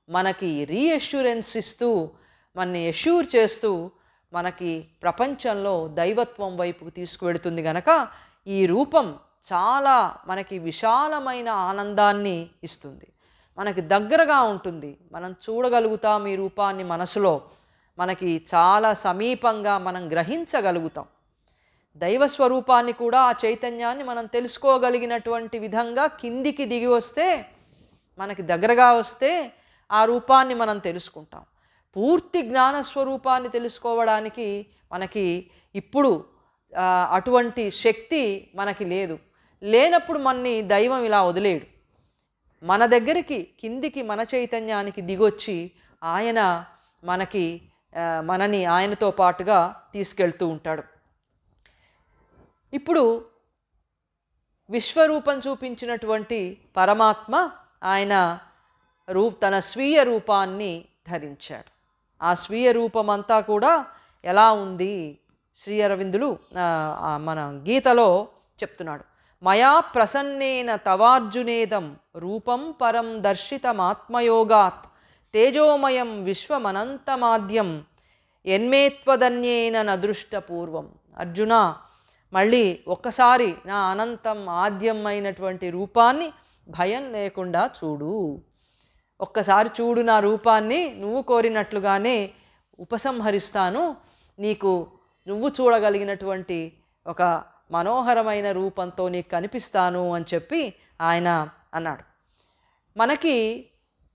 మనకి రీఅష్యూరెన్స్ ఇస్తూ, మనని అష్యూర్ చేస్తూ, మనకి ప్రపంచంలో దైవత్వం వైపుకు తీసుకువెడుతుంది కనుక ఈ రూపం చాలా మనకి విశాలమైన ఆనందాన్ని ఇస్తుంది, మనకి దగ్గరగా ఉంటుంది. మనం చూడగలుగుతాం ఈ రూపాన్ని, మనసులో మనకి చాలా సమీపంగా మనం గ్రహించగలుగుతాం. దైవస్వరూపాన్ని కూడా, ఆ చైతన్యాన్ని మనం తెలుసుకోగలిగినటువంటి విధంగా కిందికి దిగి వస్తే, మనకి దగ్గరగా వస్తే ఆ రూపాన్ని మనం తెలుసుకుంటాం. పూర్తి జ్ఞానస్వరూపాన్ని తెలుసుకోవడానికి మనకి ఇప్పుడు అటువంటి శక్తి మనకి లేదు. లేనప్పుడు మనని దైవం ఇలా వదిలేడు. మన దగ్గరికి కిందికి, మన చైతన్యానికి దిగొచ్చి ఆయన మనకి మనని ఆయనతో పాటుగా తీసుకెళ్తూ ఉంటాడు. ఇప్పుడు విశ్వరూపం చూపించినటువంటి పరమాత్మ ఆయన తన స్వీయ రూపాన్ని ధరించాడు. ఆ స్వీయ రూపమంతా కూడా ఎలా ఉంది శ్రీ అరవిందులు మన గీతలో చెప్తున్నాడు. మయా ప్రసన్నేన తవార్జునేదం రూపం పరం దర్శితమాత్మయోగాత్ తేజోమయం విశ్వమనంతమాద్యం ఎన్మేత్వదన్యేన నదృష్టపూర్వం. అర్జున, మళ్ళీ ఒక్కసారి నా అనంతం ఆద్యమైనటువంటి రూపాన్ని భయం లేకుండా చూడు. ఒక్కసారి చూడు నా రూపాన్ని, నువ్వు కోరినట్లుగానే ఉపసంహరిస్తాను, నీకు నువ్వు చూడగలిగినటువంటి ఒక మనోహరమైన రూపంతో నీకు కనిపిస్తాను అని చెప్పి ఆయన అన్నాడు. మనకి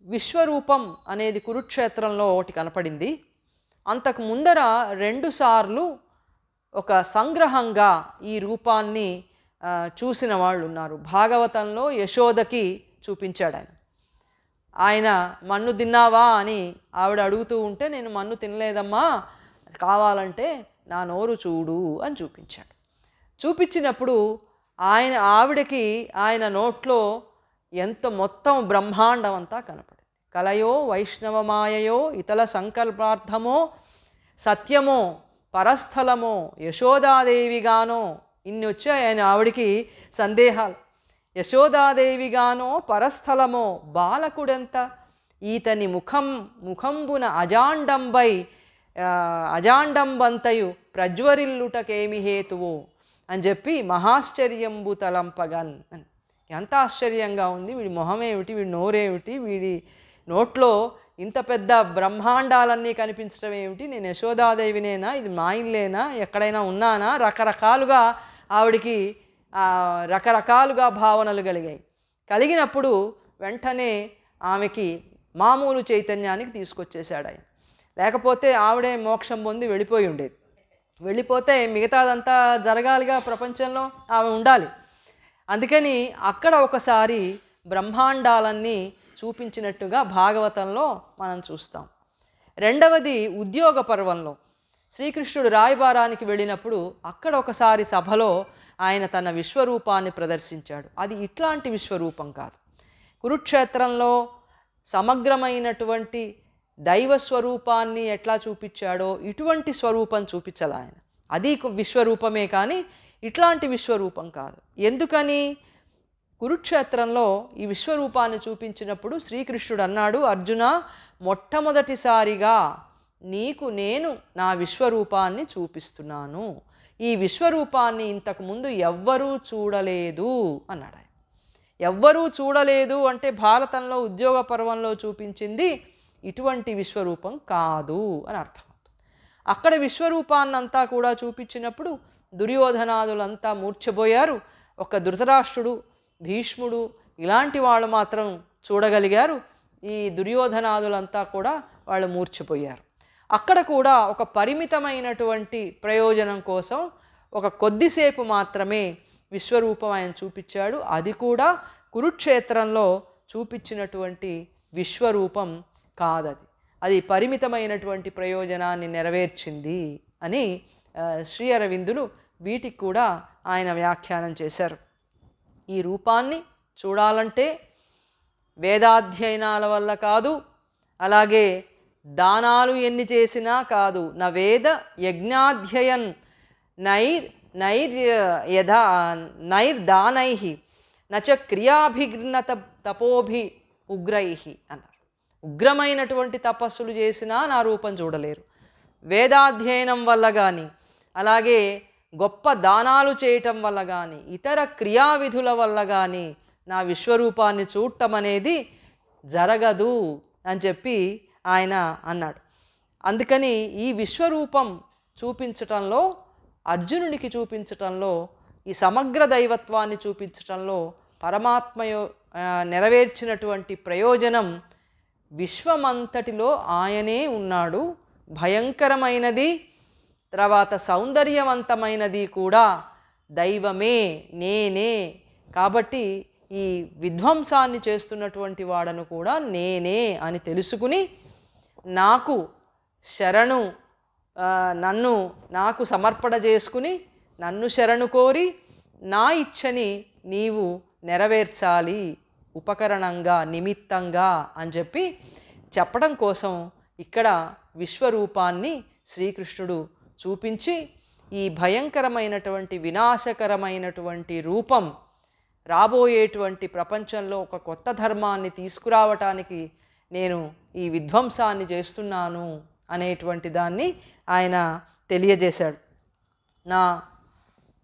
విశ్వరూపం అనేది కురుక్షేత్రంలో ఒకటి కనపడింది. అంతకు ముందర 2 సార్లు ఒక సంగ్రహంగా ఈ రూపాన్ని చూసిన వాళ్ళు ఉన్నారు. భాగవతంలో యశోదకి చూపించాడు ఆయన. ఆయన మన్ను తిన్నావా అని ఆవిడ అడుగుతూ ఉంటే, నేను మన్ను తినలేదమ్మా, కావాలంటే నా నోరు చూడు అని చూపించాడు. చూపించినప్పుడు ఆవిడకి ఆయన నోట్లో ఎంత మొత్తం బ్రహ్మాండం అంతా కనపడింది. కలయో వైష్ణవమాయయో ఇతల సంకల్పార్థమో సత్యమో పరస్థలమో యశోదాదేవిగానో, ఇన్ని వచ్చాయి ఆయన ఆవిడికి సందేహాలు. యశోదాదేవిగానో పరస్థలమో బాలకుడెంత ఈతని ముఖంబున అజాండంబంతయు ప్రజ్వరిల్లుటకేమి హేతువో అని చెప్పి మహాశ్చర్యంబు తలంపగన్. ఎంత ఆశ్చర్యంగా ఉంది, వీడి మొహమేమిటి, వీడి నోరేమిటి, వీడి నోట్లో ఇంత పెద్ద బ్రహ్మాండాలన్నీ కనిపించడం ఏమిటి, నేను యశోదాదేవినేనా, ఇది మా ఇల్లేనా, ఎక్కడైనా ఉన్నానా, రకరకాలుగా ఆవిడికి రకరకాలుగా భావనలు కలిగినప్పుడు వెంటనే ఆమెకి మామూలు చైతన్యానికి తీసుకొచ్చేశాడు ఆయన. లేకపోతే ఆవిడే మోక్షం పొంది వెళ్ళిపోయి ఉండేది. వెళ్ళిపోతే మిగతాదంతా జరగాలిగా, ప్రపంచంలో ఆమె ఉండాలి. అందుకని అక్కడ ఒకసారి బ్రహ్మాండాలన్నీ చూపించినట్టుగా భాగవతంలో మనం చూస్తాం. రెండవది ఉద్యోగ పర్వంలో శ్రీకృష్ణుడు రాయబారానికి వెళ్ళినప్పుడు అక్కడ ఒకసారి సభలో ఆయన తన విశ్వరూపాన్ని ప్రదర్శించాడు. అది ఇట్లాంటి విశ్వరూపం కాదు. కురుక్షేత్రంలో సమగ్రమైనటువంటి దైవ స్వరూపాన్ని ఎట్లా చూపించాడో ఇటువంటి స్వరూపం చూపించాలి ఆయన. అది విశ్వరూపమే కానీ ఇట్లాంటి విశ్వరూపం కాదు. ఎందుకని? కురుక్షేత్రంలో ఈ విశ్వరూపాన్ని చూపించినప్పుడు శ్రీకృష్ణుడు అన్నాడు, అర్జున, మొట్టమొదటిసారిగా నీకు నేను నా విశ్వరూపాన్ని చూపిస్తున్నాను. ఈ విశ్వరూపాన్ని ఇంతకుముందు ఎవ్వరూ చూడలేదు అన్నాడు ఆయన. ఎవ్వరూ చూడలేదు అంటే భారతంలో ఉద్యోగ పర్వంలో చూపించింది ఇటువంటి విశ్వరూపం కాదు అని అర్థమవుతుంది. అక్కడ విశ్వరూపాన్నంతా కూడా చూపించినప్పుడు దుర్యోధనాదులంతా మూర్ఛపోయారు. ఒక ధృతరాష్ట్రుడు, భీష్ముడు ఇలాంటి వాళ్ళు మాత్రం చూడగలిగారు. ఈ దుర్యోధనాదులంతా కూడా వాళ్ళు మూర్ఛపోయారు. అక్కడ కూడా ఒక పరిమితమైనటువంటి ప్రయోజనం కోసం ఒక కొద్దిసేపు మాత్రమే విశ్వరూపం ఆయన చూపించాడు. అది కూడా కురుక్షేత్రంలో చూపించినటువంటి విశ్వరూపం కాదది. అది పరిమితమైనటువంటి ప్రయోజనాన్ని నెరవేర్చింది అని శ్రీ అరవిందులు వీటికి కూడా ఆయన వ్యాఖ్యానం చేశారు. ఈ రూపాన్ని చూడాలంటే వేదాధ్యయనాల వల్ల కాదు, అలాగే దానాలు ఎన్ని చేసినా కాదు. న వేద యజ్ఞాధ్యయన్ నైర్దానై నచ క్రియాభిఘ్నత తపోభి ఉగ్రై అన్నారు. ఉగ్రమైనటువంటి తపస్సులు చేసినా నా రూపం చూడలేరు. వేదాధ్యయనం వల్ల కానీ, అలాగే గొప్ప దానాలు చేయటం వల్ల కానీ, ఇతర క్రియావిధుల వల్ల కానీ నా విశ్వరూపాన్ని చూడటం అనేది జరగదు అని చెప్పి ఆయన అన్నాడు. అందుకని ఈ విశ్వరూపం చూపించటంలో, అర్జునునికి చూపించటంలో, ఈ సమగ్ర దైవత్వాన్ని చూపించటంలో పరమాత్మ నెరవేర్చినటువంటి ప్రయోజనం విశ్వమంతటిలో ఆయనే ఉన్నాడు. భయంకరమైనది, తర్వాత సౌందర్యవంతమైనది కూడా దైవమే, నేనే. కాబట్టి ఈ విధ్వంసాన్ని చేస్తున్నటువంటి వాడను కూడా నేనే అని తెలుసుకుని నాకు శరణు నన్ను నాకు సమర్పణ చేసుకుని నన్ను శరణు కోరి నా ఇచ్చని నీవు నెరవేర్చాలి ఉపకరణంగా నిమిత్తంగా అని చెప్పి చెప్పడం కోసం ఇక్కడ విశ్వరూపాన్ని శ్రీకృష్ణుడు చూపించి ఈ భయంకరమైనటువంటి వినాశకరమైనటువంటి రూపం రాబోయేటువంటి ప్రపంచంలో ఒక కొత్త ధర్మాన్ని తీసుకురావటానికి నేను ఈ విధ్వంసాన్ని చేస్తున్నాను అనేటువంటి దాన్ని ఆయన తెలియజేశాడు. నా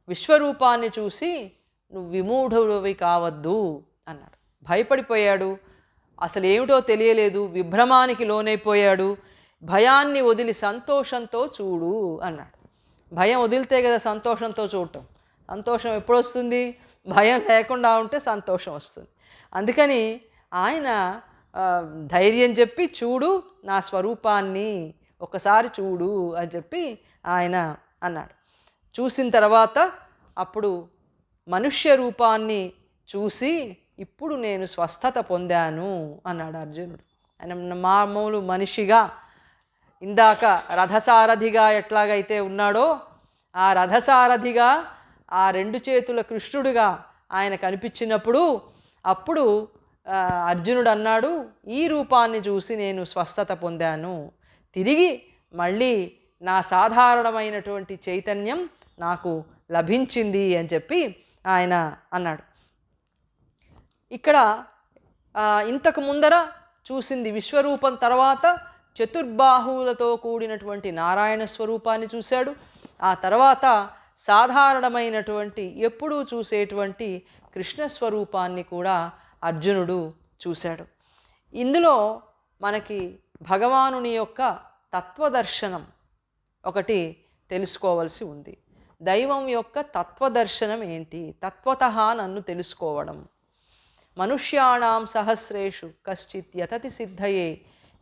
విశ్వరూపాన్ని చూసి నువ్వు విమూఢుడివి కావద్దు అన్నాడు. భయపడిపోయాడు, అసలు ఏమిటో తెలియలేదు, విభ్రమానికి లోనైపోయాడు. భయాన్ని వదిలి సంతోషంతో చూడు అన్నాడు. భయం వదిలితే కదా సంతోషంతో చూడటం. సంతోషం ఎప్పుడు వస్తుంది? భయం లేకుండా ఉంటే సంతోషం వస్తుంది. అందుకని ఆయన ధైర్యం చెప్పి చూడు నా స్వరూపాన్ని ఒకసారి చూడు అని చెప్పి ఆయన అన్నాడు. చూసిన తర్వాత అప్పుడు మనుష్య రూపాన్ని చూసి ఇప్పుడు నేను స్వస్థత పొందాను అన్నాడు అర్జునుడు. ఆయన మామూలు మనిషిగా ఇందాక రథసారథిగా ఎట్లాగైతే ఉన్నాడో ఆ రథసారథిగా ఆ రెండు చేతుల కృష్ణుడిగా ఆయన కనిపించినప్పుడు అప్పుడు అర్జునుడు అన్నాడు, ఈ రూపాన్ని చూసి నేను స్వస్థత పొందాను, తిరిగి మళ్ళీ నా సాధారణమైనటువంటి చైతన్యం నాకు లభించింది అని చెప్పి ఆయన అన్నాడు. ఇక్కడ ఇంతకు ముందర చూసింది విశ్వరూపం, తర్వాత చతుర్బాహువులతో కూడినటువంటి నారాయణ స్వరూపాన్ని చూశాడు. ఆ తర్వాత సాధారణమైనటువంటి ఎప్పుడూ చూసేటువంటి కృష్ణస్వరూపాన్ని కూడా అర్జునుడు చూశాడు. ఇందులో మనకి భగవానుని యొక్క తత్వదర్శనం ఒకటి తెలుసుకోవలసి ఉంది. దైవం యొక్క తత్వదర్శనం ఏంటి? తత్వతః నన్ను తెలుసుకోవడం. మనుష్యాణం సహస్రేషు కశ్చిత్ యతతి సిద్ధయే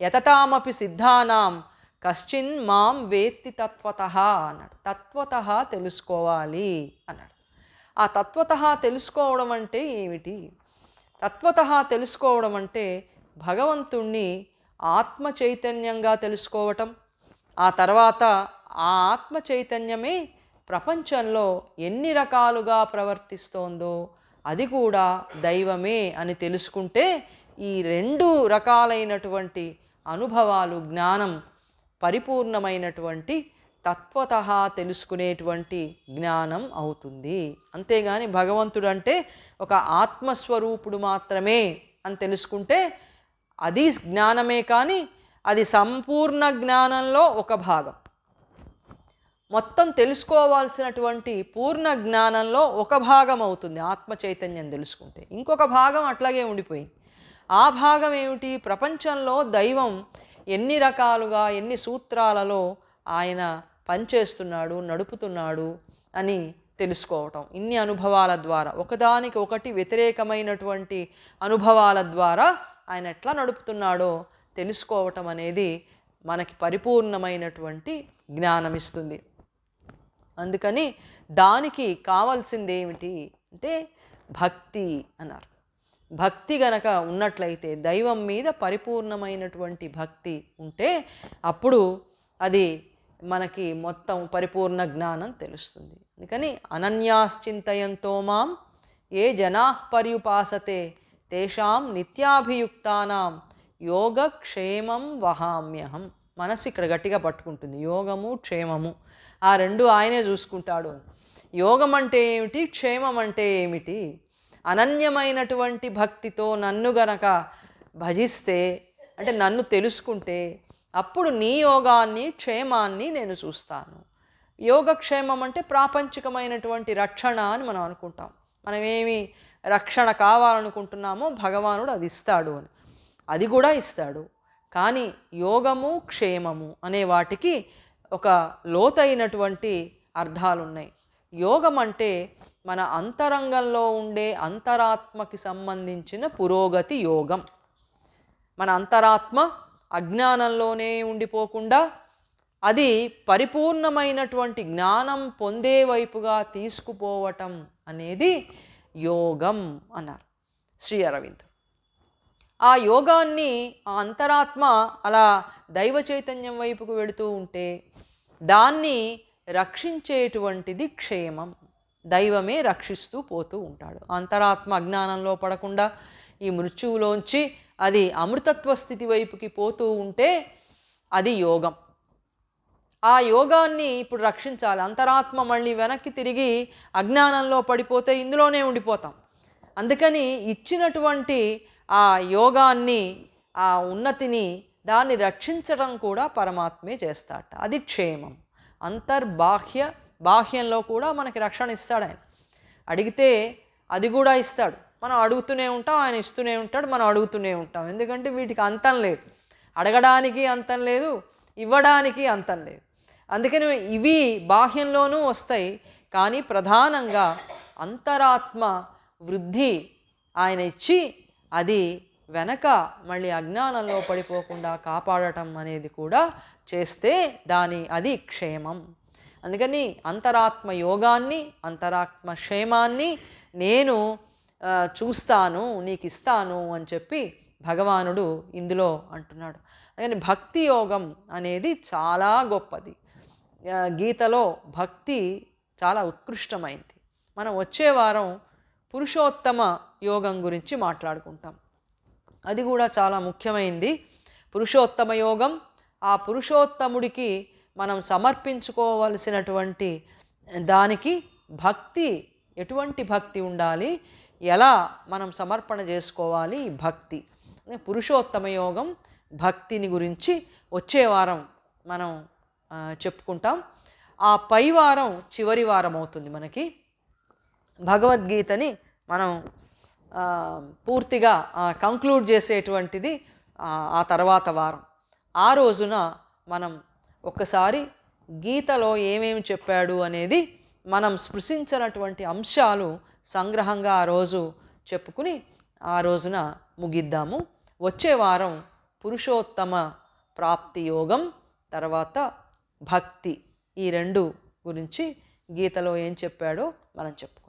యతతామపి సిద్ధానాం కశ్చిన్ మాం వేత్తి తత్వతః అన్నాడు. తత్వతః తెలుసుకోవాలి అన్నాడు. ఆ తత్వతః తెలుసుకోవడం అంటే ఏమిటి? తత్వతః తెలుసుకోవడం అంటే భగవంతుణ్ణి ఆత్మ చైతన్యంగా తెలుసుకోవటం, ఆ తర్వాత ఆ ఆత్మ చైతన్యమే ప్రపంచంలో ఎన్ని రకాలుగా ప్రవర్తిస్తోందో అది కూడా దైవమే అని తెలుసుకుంటే ఈ రెండు రకాలైనటువంటి అనుభవాలు జ్ఞానం పరిపూర్ణమైనటువంటి తత్వతః తెలుసుకునేటువంటి జ్ఞానం అవుతుంది. అంతేగాని భగవంతుడు అంటే ఒక ఆత్మస్వరూపుడు మాత్రమే అని తెలుసుకుంటే అది జ్ఞానమే, కానీ అది సంపూర్ణ జ్ఞానంలో ఒక భాగం. మొత్తం తెలుసుకోవాల్సినటువంటి పూర్ణ జ్ఞానంలో ఒక భాగం అవుతుంది ఆత్మ చైతన్యం తెలుసుకుంటే. ఇంకొక భాగం అట్లాగే ఉండిపోయింది. ఆ భాగం ఏమిటి? ప్రపంచంలో దైవం ఎన్ని రకాలుగా ఎన్ని సూత్రాలలో ఆయన పనిచేస్తున్నాడు, నడుపుతున్నాడు అని తెలుసుకోవటం. ఇన్ని అనుభవాల ద్వారా, ఒకదానికి ఒకటి వ్యతిరేకమైనటువంటి అనుభవాల ద్వారా ఆయన ఎట్లా నడుపుతున్నాడో తెలుసుకోవటం అనేది మనకి పరిపూర్ణమైనటువంటి జ్ఞానం ఇస్తుంది. అందుకని దానికి కావాల్సింది ఏమిటి అంటే భక్తి అన్నారు. భక్తి గనక ఉన్నట్లయితే, దైవం మీద పరిపూర్ణమైనటువంటి భక్తి ఉంటే అప్పుడు అది మనకి మొత్తం పరిపూర్ణ జ్ఞానం తెలుస్తుంది. అందుకని అనన్యాశ్చింతయంతో మాం ఏ జనాః పర్యుపాసతే తేషాం నిత్యాభియుక్తానాం యోగక్షేమం వహామ్యహం. మనసు ఇక్కడ గట్టిగా పట్టుకుంటుంది. యోగము క్షేమము ఆ రెండు ఆయనే చూసుకుంటాడు. యోగం అంటే ఏమిటి, క్షేమం అంటే ఏమిటి? అనన్యమైనటువంటి భక్తితో నన్ను గనక భజిస్తే అంటే నన్ను తెలుసుకుంటే అప్పుడు నీ యోగాన్ని క్షేమాన్ని నేను చూస్తాను. యోగక్షేమం అంటే ప్రాపంచికమైనటువంటి రక్షణ అని మనం అనుకుంటాం. మనం ఏమి రక్షణ కావాలనుకుంటున్నామో భగవానుడు అది ఇస్తాడు అని, అది కూడా ఇస్తాడు. కానీ యోగము క్షేమము అనే వాటికి ఒక లోతైనటువంటి అర్థాలు ఉన్నాయి. యోగం అంటే మన అంతరంగంలో ఉండే అంతరాత్మకి సంబంధించిన పురోగతి యోగం. మన అంతరాత్మ అజ్ఞానంలోనే ఉండిపోకుండా అది పరిపూర్ణమైనటువంటి జ్ఞానం పొందే వైపుగా తీసుకుపోవటం అనేది యోగం అన్నారు శ్రీ అరవింద్. ఆ యోగాన్ని ఆ అంతరాత్మ అలా దైవ చైతన్యం వైపుకు వెళుతూ ఉంటే దాన్ని రక్షించేటువంటిది క్షేమం. దైవమే రక్షిస్తూ పోతూ ఉంటాడు. అంతరాత్మ అజ్ఞానంలో పడకుండా ఈ మృత్యువులోంచి అది అమృతత్వ స్థితి వైపుకి పోతూ ఉంటే అది యోగం. ఆ యోగాన్ని ఇప్పుడు రక్షించాలి. అంతరాత్మ మళ్ళీ వెనక్కి తిరిగి అజ్ఞానంలో పడిపోతే ఇందులోనే ఉండిపోతాం. అందుకని ఇచ్చినటువంటి ఆ యోగాన్ని, ఆ ఉన్నతిని, దాన్ని రక్షించడం కూడా పరమాత్మే చేస్తాట. అది క్షేమం. బాహ్యంలో కూడా మనకి రక్షణ ఇస్తాడు ఆయన. అడిగితే అది కూడా ఇస్తాడు. మనం అడుగుతూనే ఉంటాం, ఆయన ఇస్తూనే ఉంటాడు, మనం అడుగుతూనే ఉంటాం. ఎందుకంటే వీటికి అంతం లేదు. అడగడానికి అంతం లేదు, ఇవ్వడానికి అంతం లేదు. అందుకని ఇవి బాహ్యంలోనూ వస్తాయి, కానీ ప్రధానంగా అంతరాత్మ వృద్ధి ఆయన ఇచ్చి అది వెనక మళ్ళీ అజ్ఞానంలో పడిపోకుండా కాపాడటం అనేది కూడా చేస్తే అది క్షేమం. అందుకని అంతరాత్మ యోగాన్ని, అంతరాత్మ క్షేమాన్ని నేను చూస్తాను, నీకు ఇస్తాను అని చెప్పి భగవానుడు ఇందులో అంటున్నాడు. అందుకని భక్తి యోగం అనేది చాలా గొప్పది. గీతలో భక్తి చాలా ఉత్కృష్టమైంది. మనం వచ్చే వారం పురుషోత్తమ యోగం గురించి మాట్లాడుకుంటాం. అది కూడా చాలా ముఖ్యమైనది. పురుషోత్తమ యోగం, ఆ పురుషోత్తముడికి మనం సమర్పించుకోవలసినటువంటి దానికి భక్తి, ఎటువంటి భక్తి ఉండాలి, ఎలా మనం సమర్పణ చేసుకోవాలి, భక్తి. పురుషోత్తమ యోగం భక్తిని గురించి వచ్చే వారం మనం చెప్పుకుంటాం. ఆ పై వారం చివరి వారం అవుతుంది మనకి. భగవద్గీతని మనం పూర్తిగా కంక్లూడ్ చేసేటువంటిది ఆ తర్వాత వారం. ఆ రోజున మనం ఒక్కసారి గీతలో ఏమేమి చెప్పాడు అనేది మనం స్పృశించినటువంటి అంశాలు సంగ్రహంగా ఆ రోజు చెప్పుకుని ఆ రోజున ముగిద్దాము. వచ్చే వారం పురుషోత్తమ ప్రాప్తి యోగం, తర్వాత భక్తి, ఈ రెండు గురించి గీతలో ఏం చెప్పాడో మనం చెప్పుకుందాం.